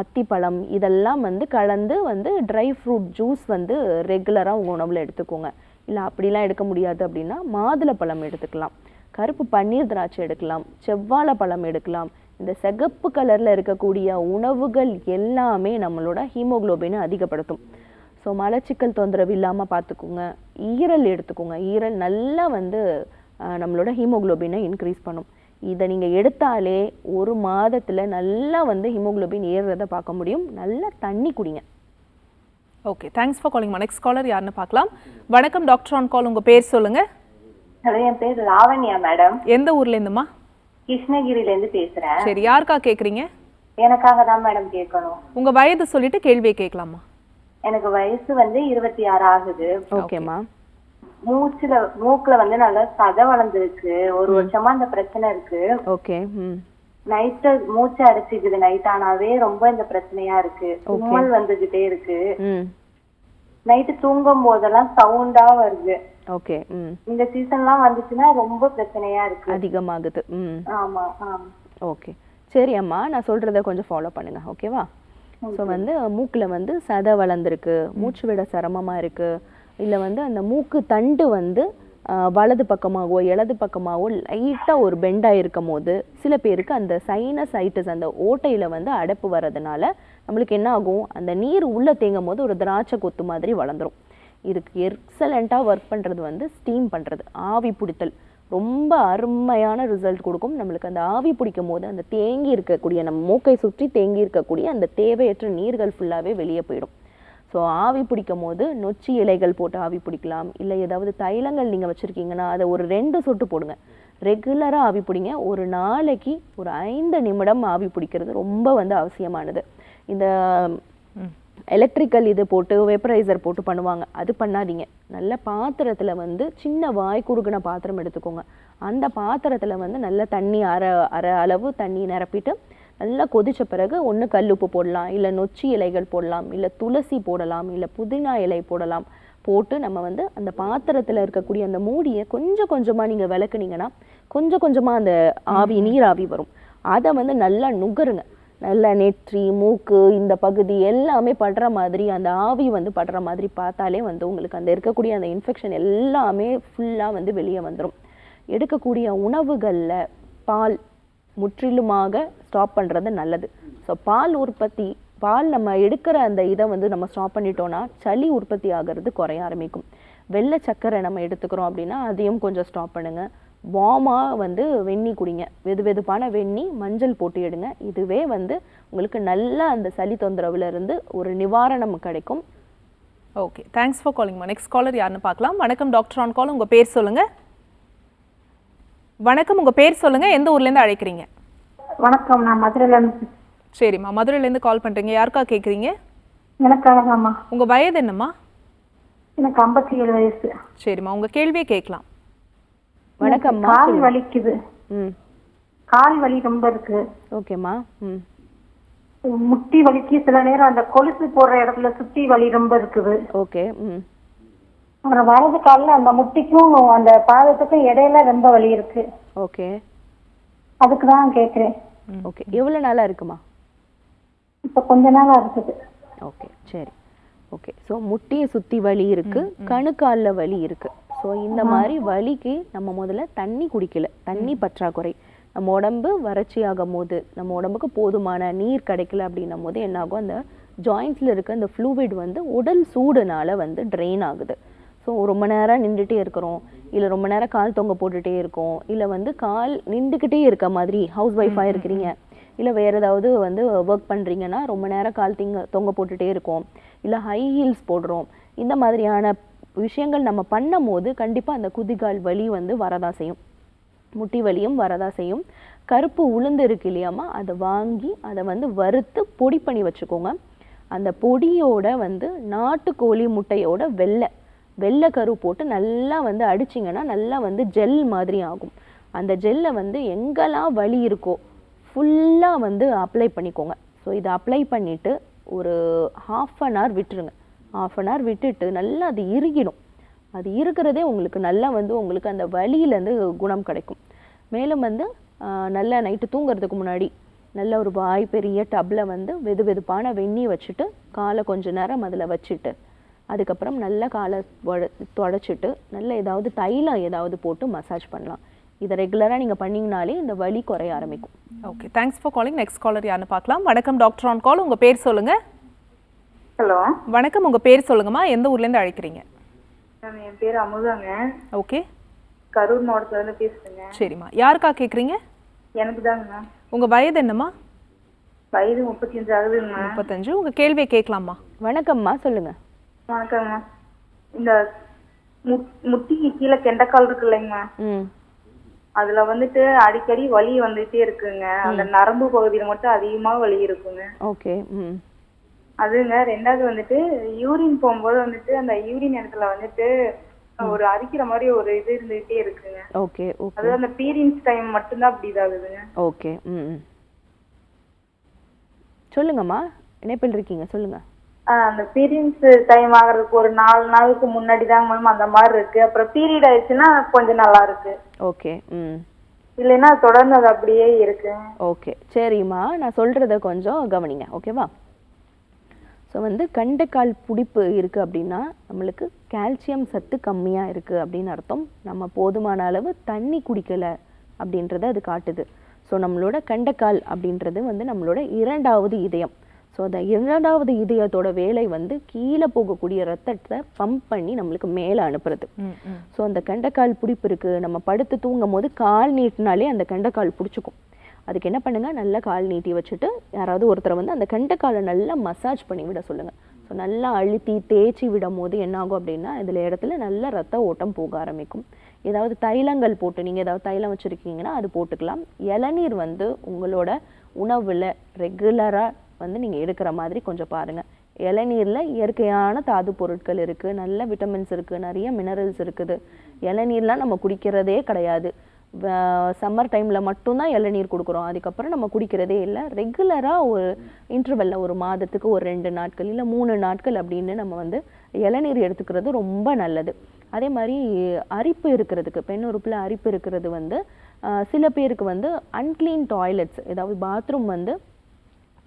B: அத்திப்பழம், இதெல்லாம் வந்து கலந்து வந்து ட்ரை ஃப்ரூட் ஜூஸ் வந்து ரெகுலராக உங்கள் உணவில் எடுத்துக்கோங்க. இல்லை அப்படிலாம் எடுக்க முடியாது அப்படின்னா மாதுளப்பழம் எடுத்துக்கலாம், கருப்பு பன்னீர் திராட்சை எடுக்கலாம், செவ்வாழை பழம் எடுக்கலாம். இந்த சிகப்பு கலரில் இருக்கக்கூடிய உணவுகள் எல்லாமே நம்மளோட ஹீமோகுளோபினை அதிகப்படுத்தும். ஸோ மலச்சிக்கல் தொந்தரவு இல்லாமல் பார்த்துக்கோங்க. ஈரல் எடுத்துக்கோங்க. ஈரல் நல்லா வந்து நம்மளோட ஹீமோகுளோபினை இன்க்ரீஸ் பண்ணும். இதை நீங்கள் எடுத்தாலே ஒரு மாதத்தில் நல்லா வந்து ஹீமோகுளோபின் ஏறுறதை பார்க்க முடியும். நல்லா தண்ணி குடிங்க.
A: Okay, thanks for calling. Next caller யாருன்னு பார்க்கலாம். வணக்கம் டாக்டர் ஆன் கால், உங்கள் பேர் சொல்லுங்கள்.
J: ஹலோ, என் பேர் லாவண்யா மேடம்.
A: எந்த ஊர்ல இருந்துமா?
J: கிருஷ்ணகிரில இருந்து பேசுறேன்.
A: சரி, யாருக்கா கேக்குறீங்க?
J: எனக்காக தான் மேடம் கேட்கணும்.
A: உங்க வயது சொல்லிட்டு கேள்வியை கேட்கலாமா?
J: எனக்கு வயசு வந்து 26 ஆகுது.
B: ஓகேமா.
J: மூக்குல வந்து நல்லா சதை வளர்ந்துருக்கு. ஒரு வருஷமா இந்த பிரச்சனை இருக்கு.
B: ஓகே.
J: நைட்டு மூச்சு அடைச்சிக்குது. நைட் ஆனாவே ரொம்ப இந்த பிரச்சனையா இருக்கு. தும்மல் வந்துகிட்டே இருக்கு. நைட்டு தூங்கும் போதெல்லாம் சவுண்டா வருது.
B: ஓகே.
J: இந்த சீசன்லாம் வந்துச்சுன்னா ரொம்ப பிரச்சனையா இருக்கு,
B: அதிகமாகுது.
J: ஆமா.
B: ஓகே, சரி அம்மா, நான் சொல்றத கொஞ்சம் ஃபாலோ பண்ணுங்க, ஓகேவா? ஸோ வந்து மூக்குல வந்து சதை வளர்ந்துருக்கு, மூச்சு விட சிரமமா இருக்கு, இல்லை வந்து அந்த மூக்கு தண்டு வந்து வலது பக்கமாகவோ இடது பக்கமாகவோ லைட்டாக ஒரு பெண்டாக இருக்கும் போது சில பேருக்கு அந்த சைனசைட்டிஸ், அந்த ஓட்டையில் வந்து அடைப்பு வர்றதுனால நம்மளுக்கு என்ன ஆகும், அந்த நீர் உள்ளே தேங்கும் போது ஒரு திராட்சை கொத்து மாதிரி வளர்ந்துரும். இதுக்கு எக்ஸலண்ட்டாக ஒர்க் பண்ணுறது வந்து ஸ்டீம் பண்ணுறது, ஆவி பிடித்தல் ரொம்ப அருமையான ரிசல்ட் கொடுக்கும். நம்மளுக்கு அந்த ஆவி பிடிக்கும் போது அந்த தேங்கி இருக்கக்கூடிய, நம்ம மூக்கை சுற்றி தேங்கி இருக்கக்கூடிய அந்த தேவையற்ற நீர்கள் ஃபுல்லாகவே வெளியே போயிடும். ஸோ ஆவி பிடிக்கும் போது நொச்சி இலைகள் போட்டு ஆவி பிடிக்கலாம், இல்லை ஏதாவது தைலங்கள் நீங்கள் வச்சுருக்கீங்கன்னா அதை ஒரு 2 சொட்டு போடுங்க. ரெகுலராக ஆவி பிடிங்க. ஒரு நாளைக்கு ஒரு 5 நிமிடம் ஆவி பிடிக்கிறது ரொம்ப வந்து அவசியமானது. இந்த எலக்ட்ரிக்கல் இது போட்டு வெப்பரைசர் போட்டு பண்ணுவாங்க, அது பண்ணாதீங்க. நல்ல பாத்திரத்தில் வந்து சின்ன வாய் குறுகின பாத்திரம் எடுத்துக்கோங்க. அந்த பாத்திரத்தில் வந்து நல்ல தண்ணி அரை அளவு தண்ணி நிரப்பிட்டு நல்லா கொதிச்ச பிறகு ஒன்று கல்லுப்பு போடலாம், இல்லை நொச்சி இலைகள் போடலாம், இல்லை துளசி போடலாம், இல்லை புதினா இலை போடலாம். போட்டு நம்ம வந்து அந்த பாத்திரத்தில் இருக்கக்கூடிய அந்த மூடியை கொஞ்சம் கொஞ்சமாக நீங்கள் விளக்குனீங்கன்னா கொஞ்சம் கொஞ்சமாக அந்த ஆவி நீராவி வரும். அதை வந்து நல்லா நுகருங்க. நல்லா நெற்றி மூக்கு இந்த பகுதி எல்லாமே படுற மாதிரி, அந்த ஆவி வந்து படுற மாதிரி பார்த்தாலே வந்து உங்களுக்கு அந்த இருக்கக்கூடிய அந்த இன்ஃபெக்ஷன் எல்லாமே ஃபுல்லாக வந்து வெளியே வந்துடும். எடுக்கக்கூடிய உணவுகளில் பால் முற்றிலுமாக ஸ்டாப் பண்ணுறது நல்லது. ஸோ பால் நம்ம எடுக்கிற அந்த இதை வந்து நம்ம ஸ்டாப் பண்ணிட்டோன்னா சளி உற்பத்தி ஆகிறது குறைய ஆரம்பிக்கும். வெள்ளை சர்க்கரை நம்ம எடுத்துக்கிறோம் அப்படின்னா அதையும் கொஞ்சம் ஸ்டாப் பண்ணுங்கள். வார்மாக வந்து வெந்நி குடிங்க, வெதுவெதுப்பான வெந்நி, மஞ்சள் போட்டு எடுங்க. இதுவே வந்து உங்களுக்கு நல்ல அந்த சளி தொந்தரவுல இருந்து ஒரு நிவாரணம் கிடைக்கும்.
A: ஓகே, தேங்க்ஸ் ஃபார் காலிங்மா. நெக்ஸ்ட் காலர் யாருன்னு பார்க்கலாம். வணக்கம் டாக்டர் ஆன் கால், உங்கள் பேர் சொல்லுங்கள். வணக்கம், உங்கள் பேர் சொல்லுங்கள், எந்த ஊர்லேருந்து அழைக்கிறீங்க?
K: வணக்கம், நான் மதுரையிலேருந்து.
A: சரிம்மா, மதுரையிலேருந்து கால் பண்ணுறீங்க, யாருக்கா கேட்குறீங்க?
K: எனக்காகம்மா.
A: உங்கள் வயது என்னம்மா?
K: எனக்கு 57 வயசு.
A: சரிம்மா, உங்கள் கேள்வியே கேட்கலாம்.
B: வணக்கம்.
K: கால் வலிக்குது. கால் வலி ரொம்ப இருக்கு.
B: ஓகேம்மா.
K: முட்டி வலிக்கு, சில நேரம் அந்த கொலுசு போடுற இடத்துல சுத்தி வலி ரொம்ப இருக்குது.
B: ஓகே.
K: வலது காலில் அந்த முட்டிக்கும் அந்த பாதத்துக்கும் இடையில ரொம்ப வலி இருக்கு.
B: ஓகே,
K: அதுக்கு தான் கேட்குறேன்.
B: ஓகே, எவ்வளோ நாளாக இருக்குமா?
K: இப்போ கொஞ்ச நாளாக இருக்குது.
B: ஓகே, சரி. ஓகே, ஸோ முட்டியை சுற்றி வலி இருக்கு, கணுக்காலில் வலி இருக்கு. ஸோ இந்த மாதிரி வலிக்கு நம்ம முதல்ல தண்ணி குடிக்கல, தண்ணி பற்றாக்குறை. நம்ம உடம்பு வறட்சி ஆகும் போது, நம்ம உடம்புக்கு போதுமான நீர் கிடைக்கல அப்படின்னும் போது என்னாகும், அந்த ஜாயிண்ட்ஸில் இருக்க அந்த ஃப்ளூவிட் வந்து உடல் சூடுனால வந்து ட்ரெயின் ஆகுது. ஸோ ரொம்ப நேரம் நின்றுட்டே இருக்கிறோம், இல்லை ரொம்ப நேரம் கால் தொங்க போட்டுகிட்டே இருக்கோம், இல்லை வந்து கால் நின்றுக்கிட்டே இருக்க மாதிரி ஹவுஸ் ஒய்ஃபாக இருக்கிறீங்க, இல்லை வேறு ஏதாவது வந்து ஒர்க் பண்ணுறீங்கன்னா ரொம்ப நேரம் கால் தொங்க போட்டுகிட்டே இருக்கோம், இல்லை ஹை ஹீல்ஸ் போடுறோம். இந்த மாதிரியான விஷயங்கள் நம்ம பண்ணும் போது கண்டிப்பாக அந்த குதிகால் வலி வந்து வரதான் செய்யும், முட்டி வலியும் வரதான் செய்யும். கருப்பு உளுந்து இருக்கு இல்லையாம்மா, அதை வாங்கி அதை வந்து வறுத்து பொடி பண்ணி வச்சுக்கோங்க. அந்த பொடியோட வந்து நாட்டுக்கோழி முட்டையோட வெள்ளை கரு போட்டு நல்லா வந்து அடிச்சிங்கன்னா நல்லா வந்து ஜெல் மாதிரி ஆகும். அந்த ஜெல்லை வந்து எங்கெல்லாம் வலி இருக்கோ ஃபுல்லாக வந்து அப்ளை பண்ணிக்கோங்க. ஸோ இதை அப்ளை பண்ணிவிட்டு ஒரு 1/2 அன் ஹவர் விட்டுருங்க. 1/2 அன் ஹவர் விட்டுட்டு நல்லா அது இறுகிடும். அது இருக்கிறதே உங்களுக்கு நல்லா வந்து உங்களுக்கு அந்த வலியிலேருந்து குணம் கிடைக்கும். மேலும் வந்து நல்லா நைட்டு தூங்குறதுக்கு முன்னாடி நல்ல ஒரு வாய் பெரிய டப்பில் வந்து வெதுவெதுப்பான வெந்நி வச்சுட்டு காலை கொஞ்ச நேரம் அதில் வச்சுட்டு அதுக்கப்புறம் நல்லா காலை தொடச்சிட்டு நல்ல ஏதாவது தைலம் ஏதாவது போட்டு மசாஜ் பண்ணலாம். இதை ரெகுலராக நீங்கள் பண்ணிங்கனாலே இந்த வலி குறைய ஆரம்பிக்கும்.
A: Okay, thanks for calling. Next caller யாருன்னு பார்க்கலாம். வணக்கம் டாக்டர் ஆன் கால். உங்கள் பேர் சொல்லுங்கள்.
C: ஹலோ
A: வணக்கம், உங்கள் பேர் சொல்லுங்கம்மா. எந்த ஊர்லேருந்து அழைக்கிறீங்க?
C: என் பேர் அமுதாங்க.
A: ஓகே,
C: கரூர் மாவட்டத்துலேருந்து பேசுகிறேங்க.
A: சரிம்மா, யாருக்கா கேட்குறீங்க?
C: எனக்கு தாங்க.
A: உங்கள் வயது என்னம்மா?
C: வயது 35 ஆகுதுங்க.
A: 35. உங்கள் கேள்வியை கேட்கலாமா?
B: வணக்கம்மா, சொல்லுங்கள்.
C: வணக்கங்க. இந்த முட்டிக்கு கீழே கெண்டைக்கால் இருக்கு இல்லைங்க, அதுல வந்துட்டு அடிக்கடி வலி வந்துட்டே இருக்குங்க. அந்த நரம்பு பகுதியில மட்டும் அதிகமா வலி இருக்குங்க.
B: ஓகே.
C: அதுங்க. ரெண்டாவது வந்துட்டு யூரின் போகும்போது வந்துட்டு அந்த யூரின் இடத்துல வந்துட்டு ஒரு அரிக்கிற மாதிரி ஒரு இது இருந்துகிட்டே இருக்குங்க.
B: Okay okay.
C: அது அந்த பீரியட்ஸ் டைம் மட்டும்தான் அப்படி இதாகுதுங்க.
B: ஓகே. சொல்லுங்கம்மா, இணைப்பில் இருக்கீங்க, சொல்லுங்க.
C: அந்த பீரியட்ஸ் டைம் ஆகிறதுக்கு ஒரு 4 நாளுக்கு முன்னாடி தாங்க மேம் அந்த மாதிரி இருக்கு. அப்புறம் பீரியட் ஆயிடுச்சுன்னா கொஞ்சம் நல்லா இருக்கு.
B: ஓகே.
C: இல்லைன்னா தொடர்ந்து அது அப்படியே இருக்கு.
B: ஓகே, சரிம்மா, நான் சொல்றத கொஞ்சம் கவனிங்க, ஓகேவா? ஸோ வந்து கண்டைக்கால் புடிப்பு இருக்குது அப்படின்னா நம்மளுக்கு கால்சியம் சத்து கம்மியாக இருக்குது அப்படின்னு அர்த்தம். நம்ம போதுமான அளவு தண்ணி குடிக்கலை அப்படின்றத அது காட்டுது. ஸோ நம்மளோட கண்டைக்கால் அப்படின்றது வந்து நம்மளோட 2வது இதயம். ஸோ அந்த 2வது இதயத்தோட வேலை வந்து கீழே போகக்கூடிய ரத்தத்தை பம்ப் பண்ணி நம்மளுக்கு மேலே அனுப்புறது. ஸோ அந்த கண்டைக்கால் பிடிப்பு இருக்குது, நம்ம படுத்து தூங்கும் போது கால் நீட்டினாலே அந்த கண்டைக்கால் பிடிச்சிக்கும். அதுக்கு என்ன பண்ணுங்க, நல்லா கால் நீட்டி வச்சுட்டு யாராவது ஒருத்தரை வந்து அந்த கண்டைக்காலை நல்லா மசாஜ் பண்ணி விட சொல்லுங்கள். ஸோ நல்லா அழுத்தி தேய்ச்சி விடும் போது என்ன ஆகும் அப்படின்னா இதில் இடத்துல நல்ல ரத்த ஓட்டம் போக ஆரம்பிக்கும். ஏதாவது தைலங்கள் போட்டு, நீங்கள் ஏதாவது தைலம் வச்சுருக்கீங்கன்னா அது போட்டுக்கலாம். இளநீர் வந்து உங்களோட உணவில் ரெகுலராக வந்து நீங்கள் எடுக்கிற மாதிரி கொஞ்சம் பாருங்கள். இளநீரில் இயற்கையான தாது பொருட்கள் இருக்குது, நல்ல விட்டமின்ஸ் இருக்குது, நிறைய மினரல்ஸ் இருக்குது. இளநீர்லாம் நம்ம குடிக்கிறதே கிடையாது. சம்மர் டைமில் மட்டும்தான் இளநீர் கொடுக்குறோம், அதுக்கப்புறம் நம்ம குடிக்கிறதே இல்லை. ரெகுலராக ஒரு இன்டர்வெல்ல ஒரு மாதத்துக்கு ஒரு 2 நாட்கள் இல்லை 3 நாட்கள் அப்படின்னு நம்ம வந்து இளநீர் எடுத்துக்கிறது ரொம்ப நல்லது. அதே மாதிரி அரிப்பு இருக்கிறதுக்கு, பெண் உறுப்பில் அரிப்பு இருக்கிறது வந்து சில பேருக்கு வந்து அன்க்ளீன் டாய்லெட்ஸ், ஏதாவது பாத்ரூம் வந்து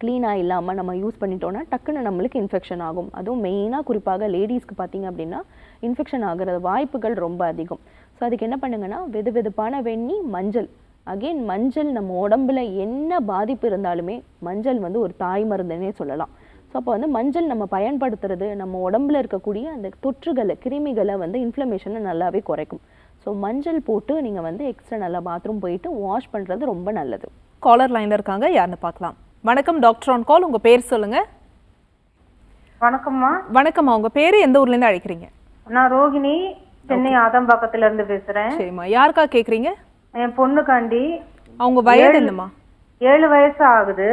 B: க்ளீனாக இல்லாமல் நம்ம யூஸ் பண்ணிட்டோன்னா டக்குன்னு நம்மளுக்கு இன்ஃபெக்ஷன் ஆகும். அதுவும் மெயினாக குறிப்பாக லேடிஸ்க்கு பார்த்திங்க அப்படின்னா இன்ஃபெக்ஷன் ஆகிற வாய்ப்புகள் ரொம்ப அதிகம். ஸோ அதுக்கு என்ன பண்ணுங்கன்னா வெதுவெதுப்பான வெந்நீர், மஞ்சள். அகெயின் மஞ்சள் நம்ம உடம்புல என்ன பாதிப்பு இருந்தாலுமே மஞ்சள் வந்து ஒரு தாய் மருந்துன்னே சொல்லலாம். ஸோ அப்போ வந்து மஞ்சள் நம்ம பயன்படுத்துறது நம்ம உடம்புல இருக்கக்கூடிய அந்த தொற்றுகளை, கிருமிகளை வந்து இன்ஃப்ளமேஷனை நல்லாவே குறைக்கும். ஸோ மஞ்சள் போட்டு நீங்கள் வந்து எக்ஸ்ட்ரா நல்லா பாத்ரூம் போயிட்டு வாஷ் பண்ணுறது ரொம்ப நல்லது.
A: காலர் லைனில் இருக்காங்க, யாருன்னு பார்க்கலாம். வணக்கம் டாக்டர் ஆன் கால். உங்கள் பேர் சொல்லுங்கள்.
K: வணக்கம்மா.
A: வணக்கம்மா, உங்கள் பேர் எந்த ஊர்லேருந்து அழைக்கிறீங்க?
K: நான் ரோகிணி, சென்னை ஆதம்பாக்கத்துல இருந்து பேசுறேன்.
A: சரிம்மா, யாருக்கா கேக்குறீங்க?
K: என் பொண்ணுக்காண்டி.
A: அவங்க வயது என்னம்மா?
K: 7 வயசு ஆகுது.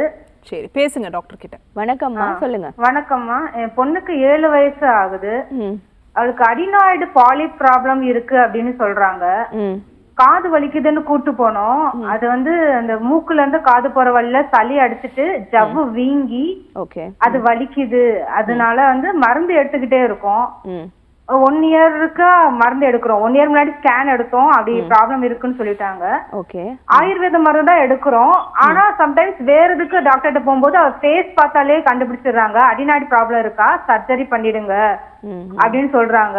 A: சரி, பேசுங்க டாக்டர் கிட்ட.
B: வணக்கம்மா, சொல்லுங்க.
K: வணக்கம்மா, என் பொண்ணுக்கு 7 வயசு ஆகுது. அவளுக்கு அடினாய்டு பாலிப் ப்ராப்ளம் இருக்கு அப்படின்னு சொல்றாங்க. காது வலிக்குதுன்னு கூட்டு போனோம். அது வந்து அந்த மூக்குல இருந்து காது போற வழியில சளி அடிச்சிட்டு ஜவ்வு வீங்கி அது வலிக்குது. அதனால வந்து மருந்து எடுத்துக்கிட்டே இருக்கோம். 1 இயருக்கு மருந்து எடுக்கிறோம். 1 இயர் முன்னாடி ஸ்கேன் எடுத்தோம், அப்படி ப்ராப்ளம் இருக்குன்னு சொல்லிட்டாங்க. ஆயுர்வேத மருந்து தான் எடுக்கிறோம். ஆனா சம்டைம்ஸ் வேற எதுக்கு டாக்டர்கிட்ட போகும்போது அவர் ஃபேஸ் பார்த்தாலே கண்டுபிடிச்சிடுறாங்க, அடிநாடி ப்ராப்ளம் இருக்கா, சர்ஜரி பண்ணிடுங்க அப்படின்னு சொல்றாங்க.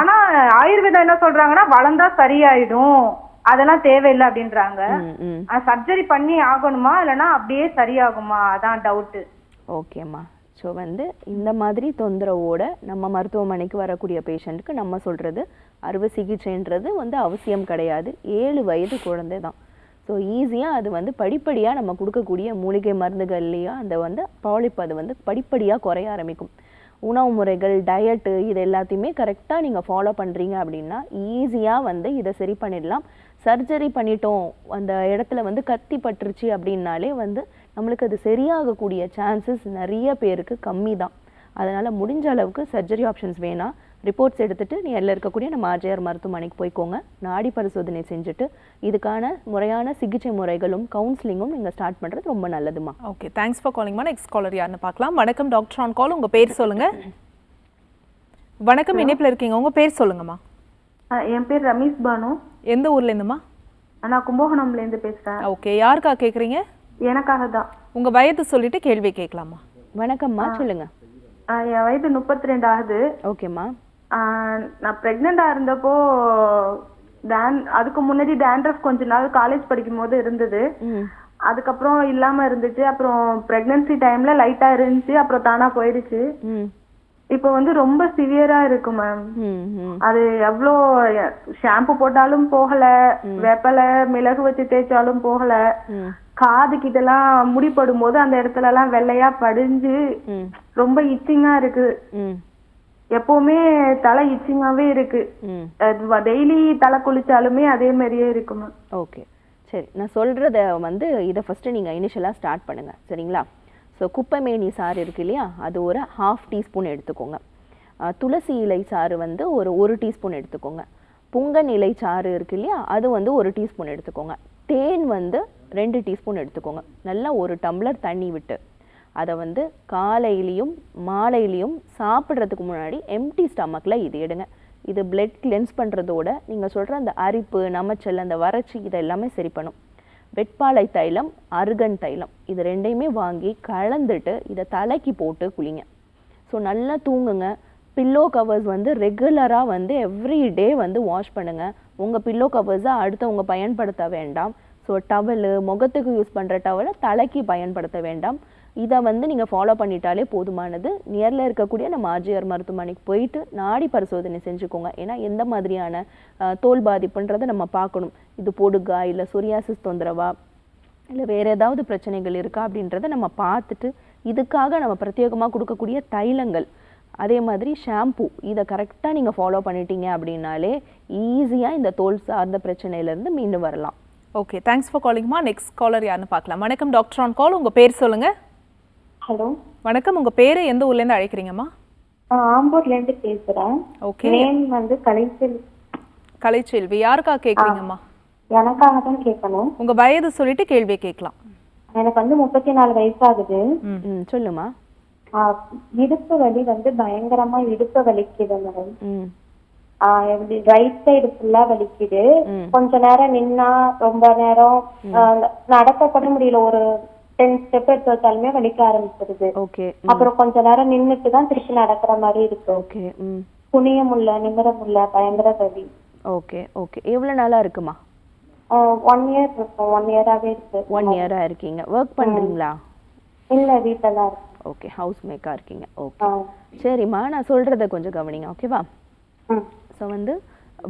K: ஆனா ஆயுர்வேதம் என்ன சொல்றாங்கன்னா வளர்ந்தா சரியாயிடும், அதெல்லாம் தேவையில்லை அப்படின்றாங்க. சர்ஜரி பண்ணி ஆகணுமா இல்லைன்னா அப்படியே சரியாகுமா, அதான் டவுட்டு.
B: ஓகேம்மா. ஸோ வந்து இந்த மாதிரி தொந்தரவோட நம்ம மருத்துவமனைக்கு வரக்கூடிய பேஷண்ட்டுக்கு நம்ம சொல்கிறது அறுவை சிகிச்சைன்றது வந்து அவசியம் கிடையாது. 7 வயது குழந்தை தான். ஸோ ஈஸியாக அது வந்து படிப்படியாக நம்ம கொடுக்கக்கூடிய மூலிகை மருந்துகள்லேயே அந்த வந்து பாலிப் அது வந்து படிப்படியாக குறைய ஆரம்பிக்கும். உணவு முறைகள், டயட்டு, இது எல்லாத்தையுமே கரெக்டாக நீங்கள் ஃபாலோ பண்ணுறீங்க அப்படின்னா ஈஸியாக வந்து இதை சரி பண்ணிடலாம். சர்ஜரி பண்ணிட்டோம், அந்த இடத்துல வந்து கத்தி பட்டுருச்சு அப்படின்னாலே வந்து நம்மளுக்கு அது சரியாகக்கூடிய சான்சஸ் நிறைய பேருக்கு கம்மி தான். அதனால் முடிஞ்ச அளவுக்கு சர்ஜரி ஆப்ஷன்ஸ் வேணாம். ரிப்போர்ட்ஸ் எடுத்துகிட்டு நேரில் இருக்கக்கூடிய நம்ம ஆர்ஜிஆர் மருத்துவமனைக்கு போய்க்கோங்க. நாடி பரிசோதனை செஞ்சுட்டு இதுக்கான முறையான சிகிச்சை முறைகளும் கவுன்சிலிங்கும் நீங்கள் ஸ்டார்ட் பண்ணுறது ரொம்ப நல்லதுமா.
A: ஓகே, தேங்க்ஸ் ஃபார் காலிங்மா. நெக்ஸ்ட் காலர் யாருன்னு பார்க்கலாம். வணக்கம் டாக்டர் ஆன் கால். உங்கள் பேர் சொல்லுங்கள். வணக்கம், இணைப்பில் இருக்கீங்க, உங்கள் பேர் சொல்லுங்கம்மா.
C: என் பேர் ரமேஷ் பானு.
A: எந்த ஊர்லேருந்துமா?
C: நான் கும்பகோணம்லேருந்து பேசுகிறேன்.
A: ஓகே, யாருக்கா கேட்குறீங்க?
C: எனக்காக தான்.
A: உங்கள் வயது சொல்லிட்டு கேள்வி கேட்கலாமா?
B: வணக்கம்மா, சொல்லுங்க.
C: என் வயது 32 ஆகுது.
B: ஓகேம்மா.
C: நான் ப்ரெக்னெண்டா இருந்தப்போ
K: அதுக்கு முன்னாடி டேண்ட்ரஃப் கொஞ்ச நாள் காலேஜ் படிக்கும் போது இருந்தது. அதுக்கப்புறம் இல்லாம இருந்துச்சு. அப்புறம் பிரெக்னன்சி டைம்ல லைட்டா இருந்துச்சு, அப்புறம் தானா போயிடுச்சு. இப்ப வந்து ரொம்ப சிவியரா இருக்கு மேம். அது எவ்வளோ ஷாம்பு போட்டாலும் போகல, வேப்பலை மிளகு வச்சு தேய்ச்சாலும் போகல. காது கிட்ட எல்லாம் முடிப்படும் போது அந்த இடத்துல எல்லாம் வெள்ளையா படிஞ்சு ரொம்ப இச்சிங்கா இருக்கு. எப்பவுமே தலை இச்சிங்காவே இருக்கு. டெய்லி தலை குளிச்சாலுமே அதே மாதிரியே இருக்கு மேம்.
B: ஓகே, சரி. நான் சொல்கிறத வந்து இதை ஃபஸ்ட்டு நீங்கள் இனிஷியலாக ஸ்டார்ட் பண்ணுங்கள், சரிங்களா? ஸோ குப்பைமேனி சாறு இருக்குது இல்லையா, அது ஒரு 1/2 டீஸ்பூன் எடுத்துக்கோங்க. துளசி இலை சாறு வந்து ஒரு 1 டீஸ்பூன் எடுத்துக்கோங்க. புங்கன் இலை சாறு இருக்குது இல்லையா, அது வந்து 1 டீஸ்பூன் எடுத்துக்கோங்க. தேன் வந்து 2 டீஸ்பூன் எடுத்துக்கோங்க. நல்லா ஒரு டம்ளர் தண்ணி விட்டு அதை வந்து காலையிலையும் மாலையிலையும் சாப்பிட்றதுக்கு முன்னாடி எம்டி ஸ்டமக்கில் இது எடுங்க. இது பிளட் கிளென்ஸ் பண்ணுறதோட நீங்கள் சொல்கிற அந்த அரிப்பு, நமச்சல், அந்த வறட்சி இதை எல்லாமே சரி பண்ணும். வெட்பாலை தைலம், அருகன் தைலம் இது ரெண்டையுமே வாங்கி கலந்துட்டு இதை தலைக்கு போட்டு குளிங்க. ஸோ நல்லா தூங்குங்க. பில்லோ கவர்ஸ் வந்து ரெகுலராக வந்து எவ்ரிடே வந்து வாஷ் பண்ணுங்கள். உங்கள் பில்லோ கவர்ஸை அடுத்தவங்க பயன்படுத்த வேண்டாம். ஸோ டவலு, முகத்துக்கு யூஸ் பண்ணுற டவலை தலைக்கு பயன்படுத்த வேண்டாம். இதை வந்து நீங்கள் ஃபாலோ பண்ணிட்டாலே போதுமானது. நியரில் இருக்கக்கூடிய நம்ம ஆர்ஜிஆர் மருத்துவமனைக்கு போயிட்டு நாடி பரிசோதனை செஞ்சுக்கோங்க. ஏன்னா எந்த மாதிரியான தோல் பாதிப்புன்றதை நம்ம பார்க்கணும். இது பொடுகா, இல்லை சொரியாசிஸ் தொந்தரவா, இல்லை வேறு ஏதாவது பிரச்சனைகள் இருக்கா அப்படின்றத நம்ம பார்த்துட்டு இதுக்காக நம்ம பிரத்யேகமாக கொடுக்கக்கூடிய தைலங்கள், அதே மாதிரி ஷாம்பு, இதை கரெக்டாக நீங்கள் ஃபாலோ பண்ணிட்டீங்க அப்படின்னாலே ஈஸியாக இந்த தோல் சார்ந்த பிரச்சனையிலேருந்து மீண்டும் வரலாம்.
A: ஓகே, தேங்க்ஸ் ஃபார் காலிங்மா. நெக்ஸ்ட் காலர் யாருன்னு பார்க்கலாம். வணக்கம் டாக்டர் ஆன் கால். உங்கள் பேர் சொல்லுங்கள்.
L: ஹலோ
A: வணக்கம், உங்கள் பேர் எந்த ஊர்லேருந்து அழைக்கிறீங்கம்மா?
L: ஆம்பூர்லேருந்து பேசுகிறேன்.
A: ஓகே,
L: நேம் வந்து கலைச்செல்வி.
A: கலைச்செல்வி, யாருக்காக கேட்குறீங்கம்மா?
L: எனக்காக தான் கேட்கணும்.
A: உங்கள் வயது சொல்லிட்டு கேள்வியை கேட்கலாம்.
L: எனக்கு வந்து 34 வயசாகுது.
B: சொல்லுமா.
L: இடுப்பு வலி வந்து பயங்கரமா இடுப்பு வலிக்குது மேடம். ரைட் சைடு ஃபுல்லா வலிக்குது. கொஞ்ச நேரம் நின்னா ரொம்ப நேரம் நடக்க கூட முடியல. ஒரு 10 ஸ்டெப் எடுத்து வச்சாலுமே வலிக்க ஆரம்பிச்சிருது. அப்புறம் கொஞ்ச நேரம் நின்னுட்டு தான் திருப்பி நடக்கிற மாதிரி இருக்கு. குனிய முடியல, நிமிர முடியல, பயங்கர வலி.
B: ஓகே ஓகே, எவ்வளவு நாளா இருக்குமா?
L: 1 இயர் இருக்கும். 1 இயராவே இருக்கு.
B: 1 இயரா இருக்கீங்க. ஒர்க் பண்றீங்களா?
L: இல்ல, வீட்ல தான் இருக்கு.
B: ஓகே, ஹவுஸ் மேக்கா இருக்கீங்க. ஓகே, சரிம்மா, நான் சொல்றத கொஞ்சம் கவனிங்க, ஓகேவா? ஸோ வந்து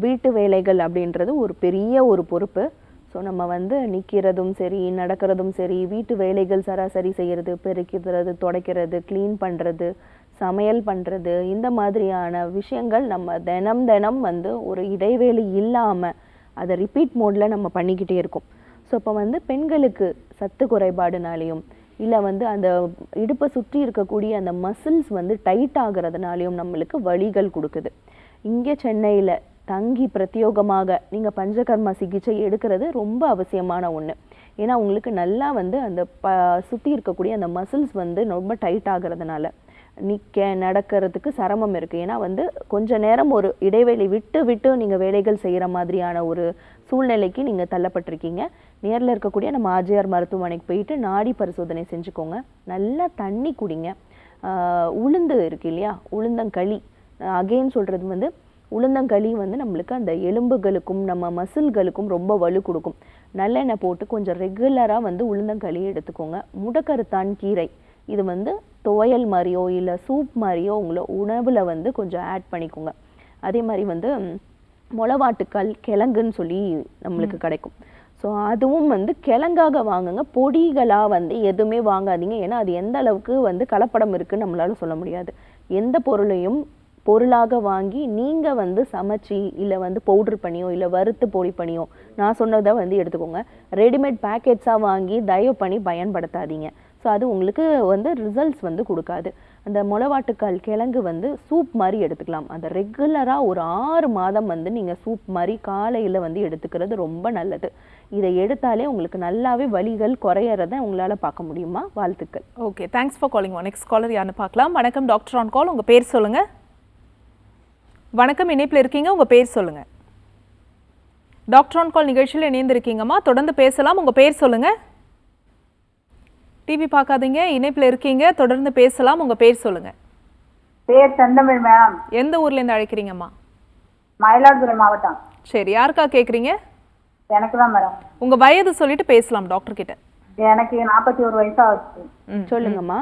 B: வீட்டு வேலைகள் அப்படின்றது ஒரு பெரிய ஒரு பொறுப்பு. ஸோ நம்ம வந்து நிற்கிறதும் சரி, நடக்கிறதும் சரி, வீட்டு வேலைகள் சராசரி செய்கிறது, பெருக்கிறது, துடைக்கிறது, க்ளீன் பண்ணுறது, சமையல் பண்ணுறது, இந்த மாதிரியான விஷயங்கள் நம்ம தினம் தினம் வந்து ஒரு இடைவேளை இல்லாமல் அதை ரிப்பீட் மோடில் நம்ம பண்ணிக்கிட்டே இருக்கோம். ஸோ இப்போ வந்து பெண்களுக்கு சத்து குறைபாடுனாலையும், இல்லை வந்து அந்த இடுப்பை சுற்றி இருக்கக்கூடிய அந்த மசில்ஸ் வந்து டைட் ஆகிறதுனாலையும் நம்மளுக்கு வலிகள் கொடுக்குது. இங்கே சென்னையில் தங்கி பிரத்யோகமாக நீங்கள் பஞ்சகர்மா சிகிச்சை எடுக்கிறது ரொம்ப அவசியமான ஒன்று. ஏன்னா உங்களுக்கு நல்லா வந்து அந்த சுற்றி இருக்கக்கூடிய அந்த மசில்ஸ் வந்து ரொம்ப டைட் ஆகிறதுனால நிற்க நடக்கிறதுக்கு சிரமம் இருக்குது. ஏன்னா வந்து கொஞ்ச நேரம் ஒரு இடைவெளி விட்டு விட்டு நீங்கள் வேலைகள் செய்கிற மாதிரியான ஒரு சூழ்நிலைக்கு நீங்கள் தள்ளப்பட்டிருக்கீங்க. நேரில் இருக்கக்கூடிய நம்ம ஆர்ஜிஆர் மருத்துவமனைக்கு போயிட்டு நாடி பரிசோதனை செஞ்சுக்கோங்க. நல்லா தண்ணி குடிங்க. உளுந்து இருக்கு இல்லையா, உளுந்தங்களி, அகெயின் சொல்கிறது வந்து உளுந்தங்களி வந்து நம்மளுக்கு அந்த எலும்புகளுக்கும் நம்ம மசில்களுக்கும் ரொம்ப வலு கொடுக்கும். நல்லெண்ணெய் போட்டு கொஞ்சம் ரெகுலராக வந்து உளுந்தங்களி எடுத்துக்கோங்க. முடக்கருத்தான் கீரை, இது வந்து துவையல் மாதிரியோ இல்லை சூப் மாதிரியோ உங்களை உணவில் வந்து கொஞ்சம் ஆட் பண்ணிக்கோங்க. அதே மாதிரி வந்து மொளவாட்டுக்கால் கிழங்குன்னு சொல்லி நம்மளுக்கு கிடைக்கும். ஸோ அதுவும் வந்து கிழங்காக வாங்குங்க. பொடிகளாக வந்து எதுவுமே வாங்காதீங்க. ஏன்னா அது எந்த அளவுக்கு வந்து கலப்படம் இருக்குன்னு நம்மளால சொல்ல முடியாது. எந்த பொருளையும் பொருளாக வாங்கி நீங்கள் வந்து சமைச்சி இல்லை வந்து பவுட்ரு பண்ணியோ இல்லை வறுத்து பொடி பண்ணியோ, நான் சொன்னதை வந்து எடுத்துக்கோங்க. ரெடிமேட் பேக்கெட்ஸாக வாங்கி தயவு பண்ணி பயன்படுத்தாதீங்க. ஸோ அது உங்களுக்கு வந்து ரிசல்ட்ஸ் வந்து கொடுக்காது. அந்த மொளவாட்டுக்கால் கிழங்கு வந்து சூப் மாதிரி எடுத்துக்கலாம். அதை ரெகுலராக ஒரு 6 மாதம் வந்து நீங்கள் சூப் மாதிரி காலையில் வந்து எடுத்துக்கிறது ரொம்ப நல்லது. இதை எடுத்தாலே உங்களுக்கு நல்லாவே வலிகள் குறையறதை உங்களால் பார்க்க முடியுமா? வாழ்த்துக்கள்.
A: Okay, thanks for calling. Next caller யாருன்னு பார்க்கலாம். வணக்கம் டாக்டர் ஆன் கால். உங்கள் பேர் சொல்லுங்கள். வணக்கம், இணைப்பில் இருக்கீங்க, உங்கள் பேர் சொல்லுங்கள். டாக்டர் ஆன் கால் நிகழ்ச்சியில் இணைந்திருக்கீங்கம்மா, தொடர்ந்து பேசலாம். உங்கள் பேர் சொல்லுங்கள். டிவி பார்க்காதீங்க, இணைப்பில் இருக்கீங்க, தொடர்ந்து பேசலாம். உங்கள் பேர் சொல்லுங்கள்.
M: பேர் செந்தமிழ் மேம்.
A: எந்த ஊர்லேருந்து அழைக்கிறீங்கம்மா?
C: மயிலாடுதுறை மாவட்டம்.
A: சரி, யாருக்கா கேக்குறீங்க?
C: எனக்கு தான் மேடம்.
A: உங்க வயது சொல்லிட்டு பேசலாம் டாக்டர் கிட்ட.
C: எனக்கு 41 வயசு ஆகுது.
B: சொல்லுங்கம்மா.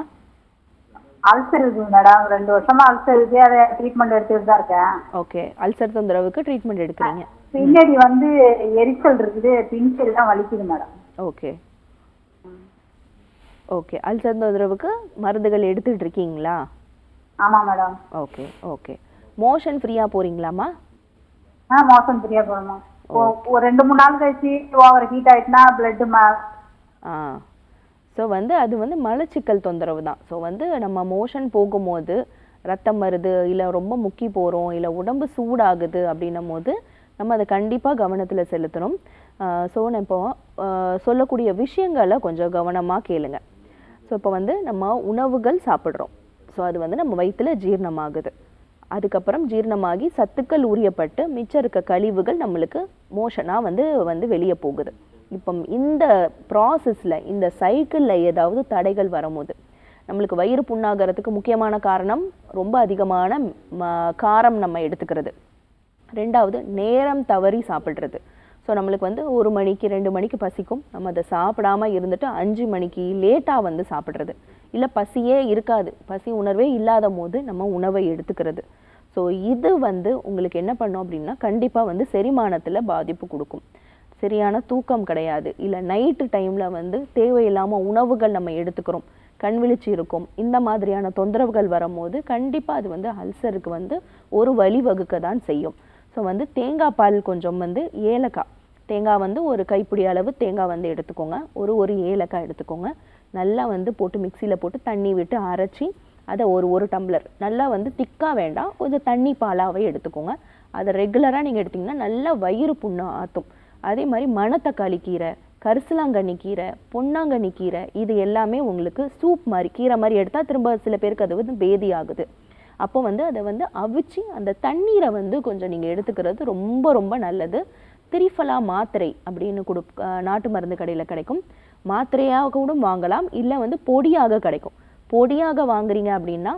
C: அல்சர் இருக்கு மேடம், 2 வருஷமா அல்சர் இருக்கு, அதை ட்ரீட்மெண்ட் எடுத்துட்டு தான் இருக்கேன்.
B: ஓகே, அல்சர் தொந்தரவுக்கு ட்ரீட்மெண்ட் எடுக்கிறீங்க.
C: பின்னாடி வந்து எரிச்சல் இருக்குது, பின்னாடி தான் வலிக்குது மேடம்.
B: ஓகே ஓகே, அல்சர் தொந்தரவுக்கு மருந்துகள் எடுத்துட்டு இருக்கீங்களா?
C: ஆமா மேடம்.
B: ஓகே ஓகே, மோஷன் ஃப்ரீயா போறீங்களாமா?
C: மோஷன் ஃப்ரீயா போறோமா? ஒரு 2-3 நாள் கழிச்சு ஓவர் ஹீட் ஆயிட்டுனா பிளட்
B: ஸோ வந்து அது வந்து மலச்சிக்கல் தொந்தரவு தான். ஸோ வந்து நம்ம மோஷன் போகும்போது ரத்தம் வருது, இல்லை ரொம்ப முக்கி போகிறோம், இல்லை உடம்பு சூடாகுது அப்படின்னும் போது நம்ம அதை கண்டிப்பாக கவனத்தில் செலுத்தணும். ஸோ நான் இப்போ சொல்லக்கூடிய விஷயங்களை கொஞ்சம் கவனமாக கேளுங்க. ஸோ இப்போ வந்து நம்ம உணவுகள் சாப்பிட்றோம். ஸோ அது வந்து நம்ம வயிற்றில் ஜீரணமாகுது. அதுக்கப்புறம் ஜீரணமாகி சத்துக்கள் உரியப்பட்டு மிச்சம் இருக்க கழிவுகள் நம்மளுக்கு மோஷனாக வந்து வெளியே போகுது. இப்போ இந்த ப்ராசஸில், இந்த சைக்கிளில் ஏதாவது தடைகள் வரும்போது நம்மளுக்கு வயிறு புண்ணாகிறதுக்கு முக்கியமான காரணம் ரொம்ப அதிகமான காரம் நம்ம எடுத்துக்கிறது. 2வது நேரம் தவறி சாப்பிட்றது. ஸோ நம்மளுக்கு வந்து 1 மணிக்கு 2 மணிக்கு பசிக்கும், நம்ம அதை சாப்பிடாமல் இருந்துட்டு 5 மணிக்கு லேட்டாக வந்து சாப்பிட்றது. இல்லை பசியே இருக்காது, பசி உணர்வே இல்லாத போது நம்ம உணவை எடுத்துக்கிறது. ஸோ இது வந்து உங்களுக்கு என்ன பண்ணோம் அப்படின்னா கண்டிப்பாக வந்து செரிமானத்தில் பாதிப்பு கொடுக்கும். சரியான தூக்கம் கிடையாது, இல்லை நைட்டு டைமில் வந்து தேவையில்லாமல் உணவுகள் நம்ம எடுத்துக்கிறோம், கண் விழிச்சு இருக்கும், இந்த மாதிரியான தொந்தரவுகள் வரும்போது கண்டிப்பாக அது வந்து அல்சருக்கு வந்து ஒரு வழி வகுக்க தான் செய்யும். ஸோ வந்து தேங்காய் பால் கொஞ்சம் வந்து ஏலக்காய், தேங்காய் வந்து ஒரு கைப்பிடி அளவு தேங்காய் வந்து எடுத்துக்கோங்க, ஒரு ஏலக்காய் எடுத்துக்கோங்க, நல்லா வந்து போட்டு மிக்சியில் போட்டு தண்ணி விட்டு அரைச்சி அதை ஒரு டம்ளர், நல்லா வந்து திக்காக வேண்டாம், கொஞ்சம் தண்ணி பாலாகவே எடுத்துக்கோங்க. அதை ரெகுலராக நீங்கள் எடுத்திங்கன்னா நல்லா வயிறு புண்ணை ஆற்றும். அதே மாதிரி மணத்தக்காளி கீரை, கரிசலாங்கண்ணி கீரை, பொன்னாங்கண்ணி கீரை, இது எல்லாமே உங்களுக்கு சூப் மாதிரி கீரை மாதிரி எடுத்தால் திரும்ப சில பேருக்கு அது வந்து பேதி ஆகுது. அப்போ வந்து அதை வந்து அவிச்சு அந்த தண்ணீரை வந்து கொஞ்சம் நீங்கள் எடுத்துக்கிறது ரொம்ப ரொம்ப நல்லது. திரிஃபலா மாத்திரை அப்படின்னு நாட்டு மருந்து கடையில் கிடைக்கும், மாத்திரையாக கூட வாங்கலாம், இல்லை வந்து பொடியாக கிடைக்கும். பொடியாக வாங்குறீங்க அப்படின்னா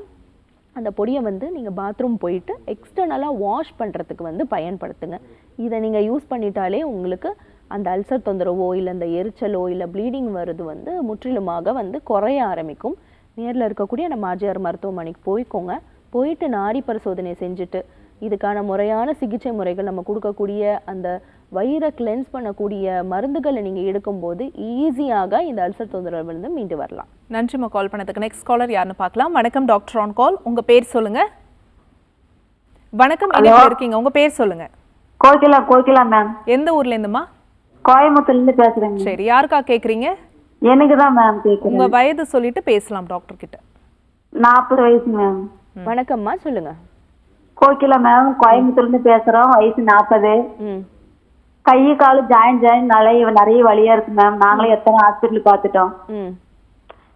B: அந்த பொடியை வந்து நீங்கள் பாத்ரூம் போயிட்டு எக்ஸ்டர்னலாக வாஷ் பண்ணுறதுக்கு வந்து பயன்படுத்துங்க. இதை நீங்கள் யூஸ் பண்ணிட்டாலே உங்களுக்கு அந்த அல்சர் தொந்தரவோ இல்லை அந்த எரிச்சலோ இல்லை ப்ளீடிங் வருது வந்து முற்றிலுமாக வந்து குறைய ஆரம்பிக்கும். நேரில் இருக்கக்கூடிய நம்ம ஆர்ஜிஆர் மருத்துவமனைக்கு போய்க்கோங்க, போயிட்டு நாடி பரிசோதனை செஞ்சுட்டு இதுக்கான முறையான சிகிச்சை முறைகள் நம்ம கொடுக்கக்கூடிய அந்த வயிறை கிளென்ஸ் பண்ணக்கூடிய மருந்துகளை நீங்கள் எடுக்கும்போது ஈஸியாக இந்த அல்சர் தொந்தரவுலேருந்து மீண்டு வரலாம்.
A: நன்றிம்மா கால் பண்ணதுக்கு. நெக்ஸ்ட் காலர் யாருன்னு பார்க்கலாம். வணக்கம் டாக்டர் ஆன் கால், உங்கள் பேர் சொல்லுங்க. வணக்கம், என்ன இருக்கீங்க, உங்கள் பேர் சொல்லுங்க.
M: கோகிலா மேம்.
A: எந்த ஊர்ல இருந்துமா?
M: கோயம்புத்தூர்ல பேசுறேங்க.
A: சரி, யாருக்கா கேக்குறீங்க?
M: எனக்கு தான் மேம் கேக்குறேன்.
A: உங்க வயது சொல்லிட்டு பேசலாம் டாக்டர் கிட்ட.
M: 40 வயசு மேம்.
B: வணக்கம்மா, சொல்லுங்க.
M: கோகிலா மேம், கோயம்புத்தூர்ல பேசுறோம், வயசு 40. கை காலு ஜாயின் நிறைய வலியா இருக்கு மேம். நாங்களே எத்தனை ஹாஸ்பிட்டல் பார்த்துட்டோம்,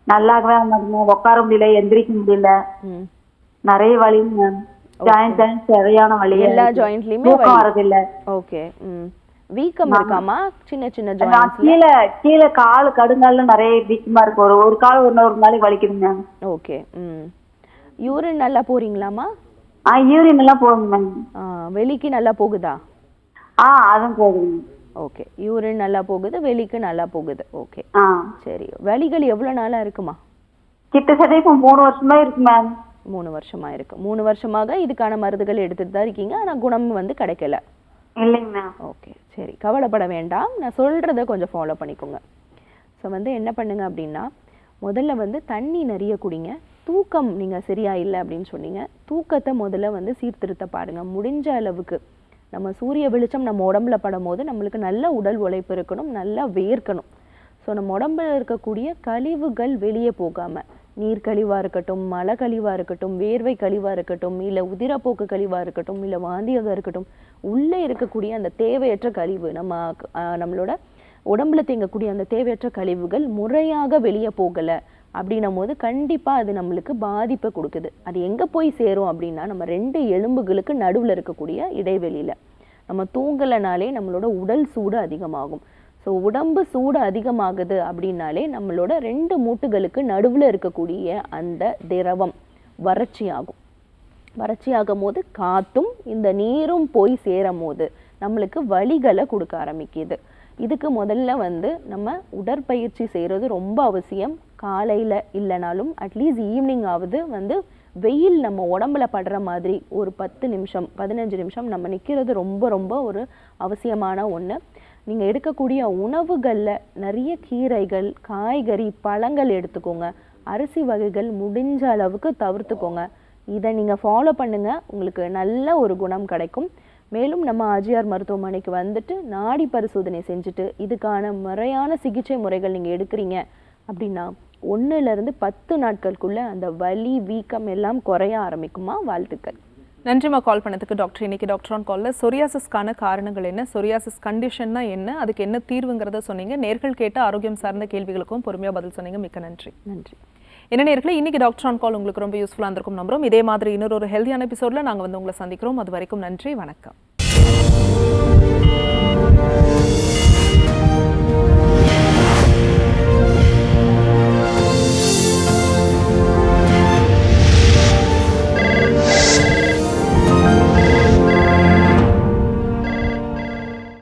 M: நல்லாகவே உட்கார முடியல, எந்திரிக்க முடியல, நிறைய வலி மேம். ஜாயின் சரியான வலி,
B: எல்லா ஜாயிண்ட்லயுமே
M: வரது இல்ல.
B: ஓகே, வீக்கம் இருக்காமா? சின்ன சின்ன ஜாயிண்ட்ஸ்ல
M: கீழே கால் கடுங்கால்ல நிறைய வீக்கமா இருக்கு. ஒரு கால் ஒரு நாளைக்கு வலிக்குது மேம்.
B: ஓகே. யூரின் நல்லா போறீங்களாமா?
M: யூரின் எல்லாம் போகுது மேம்.
B: வெளிக்கு நல்லா போகுதா?
M: அதுவும் போகுது.
B: ஓகே, யூரின் நல்லா போகுது, வெளிக்கு நல்லா போகுது. ஓகே, சரி. வலிகள் எவ்வளவு நாளா இருக்குமா?
M: கிட்டத்தட்ட இப்போ 3 வருஷமா இருக்கு மேம்.
B: 3 வருஷமா இருக்கு. 3 வருஷமாக இதுக்கான மருந்துகள் எடுத்துட்டு தான் இருக்கீங்க, ஆனா குணம் வந்து கிடைக்கல.
M: இல்லைங்க.
B: ஓகே, சரி, கவலைப்பட வேண்டாம். நான் சொல்றத கொஞ்சம் ஃபாலோ பண்ணிக்கோங்க. ஸோ வந்து என்ன பண்ணுங்க அப்படின்னா, முதல்ல வந்து தண்ணி நிறைய குடிங்க. தூக்கம் நீங்கள் சரியா இல்லை அப்படின்னு சொன்னீங்க, தூக்கத்தை முதல்ல வந்து சீர்திருத்த பாருங்க. முடிஞ்ச அளவுக்கு நம்ம சூரிய வெளிச்சம் நம்ம உடம்புல படும் போது நம்மளுக்கு நல்ல உடல் உழைப்பு இருக்கணும், நல்லா வேர்க்கணும். ஸோ நம்ம உடம்புல இருக்கக்கூடிய கழிவுகள் வெளியே போகாமல், நீர் கழிவாக இருக்கட்டும், மலை கழிவாக இருக்கட்டும், வேர்வை கழிவாக இருக்கட்டும், இல்லை உதிரப்போக்கு கழிவாக இருக்கட்டும், இல்லை வாந்தியாக இருக்கட்டும், உள்ளே இருக்கக்கூடிய அந்த தேவையற்ற கழிவு, நம்மளோட உடம்புல தேங்கக்கூடிய அந்த தேவையற்ற கழிவுகள் முறையாக வெளியே போகலை அப்படின்னும் போது கண்டிப்பாக அது நம்மளுக்கு பாதிப்பை கொடுக்குது. அது எங்கே போய் சேரும் அப்படின்னா, நம்ம 2 எலும்புகளுக்கு நடுவில் இருக்கக்கூடிய இடைவெளியில். நம்ம தூங்கலைனாலே நம்மளோட உடல் சூடு அதிகமாகும். ஸோ உடம்பு சூடு அதிகமாகுது அப்படின்னாலே நம்மளோட 2 மூட்டுகளுக்கு நடுவில் இருக்கக்கூடிய அந்த திரவம் வறட்சி ஆகும். வறட்சி ஆகும் போது காற்றும் இந்த நீரும் போய் சேரும் போது நம்மளுக்கு வலிகளை கொடுக்க ஆரம்பிக்குது. இதுக்கு முதல்ல வந்து நம்ம உடற்பயிற்சி செய்கிறது ரொம்ப அவசியம். காலையில் இல்லைனாலும் அட்லீஸ்ட் ஈவினிங் ஆகுது வந்து வெயில் நம்ம உடம்புல படுற மாதிரி ஒரு 10 நிமிஷம் 15 நிமிஷம் நம்ம நிற்கிறது ரொம்ப ரொம்ப ஒரு அவசியமான ஒன்று. நீங்கள் எடுக்கக்கூடிய உணவுகளில் நிறைய கீரைகள், காய்கறி, பழங்கள் எடுத்துக்கோங்க. அரிசி வகைகள் முடிஞ்ச அளவுக்கு தவிர்த்துக்கோங்க. இதை நீங்கள் ஃபாலோ பண்ணுங்கள், உங்களுக்கு நல்ல ஒரு குணம் கிடைக்கும். மேலும் நம்ம ஆர்ஜிஆர் மருத்துவமனைக்கு வந்துட்டு நாடி பரிசோதனை செஞ்சுட்டு இதுக்கான முறையான சிகிச்சை முறைகள் நீங்கள் எடுக்கிறீங்க அப்படின்னா 1லேருந்து 10 நாட்களுக்குள்ள அந்த வலி வீக்கம் எல்லாம் குறைய ஆரம்பிக்குமா. வாழ்த்துக்கள்.
A: நன்றிமா கால் பண்ணதுக்கு டாக்டர். இன்னைக்கு டாக்டர் ஆன் காலில் சொரியாசிஸ்க்கான காரணங்கள் என்ன, சொரியாசிஸ் கண்டிஷன்னா என்ன, அதுக்கு என்ன தீர்வுங்கிறத சொன்னீங்க. நேர்கள் கேட்ட ஆரோக்கியம் சார்ந்த கேள்விகளுக்கும் பொறுமையாக பதில் சொன்னீங்க. மிக்க நன்றி.
B: நன்றி.
A: என்ன நேர்களே, இன்னைக்கு டாக்டர் ஆன் கால் உங்களுக்கு ரொம்ப யூஸ்ஃபுல்லாக இருந்திருக்கும் நம்புறோம். இதே மாதிரி இன்னொரு ஹெல்தியான எபிசோடில் நாங்கள் வந்து உங்களை சந்திக்கிறோம். அது வரைக்கும் நன்றி, வணக்கம்.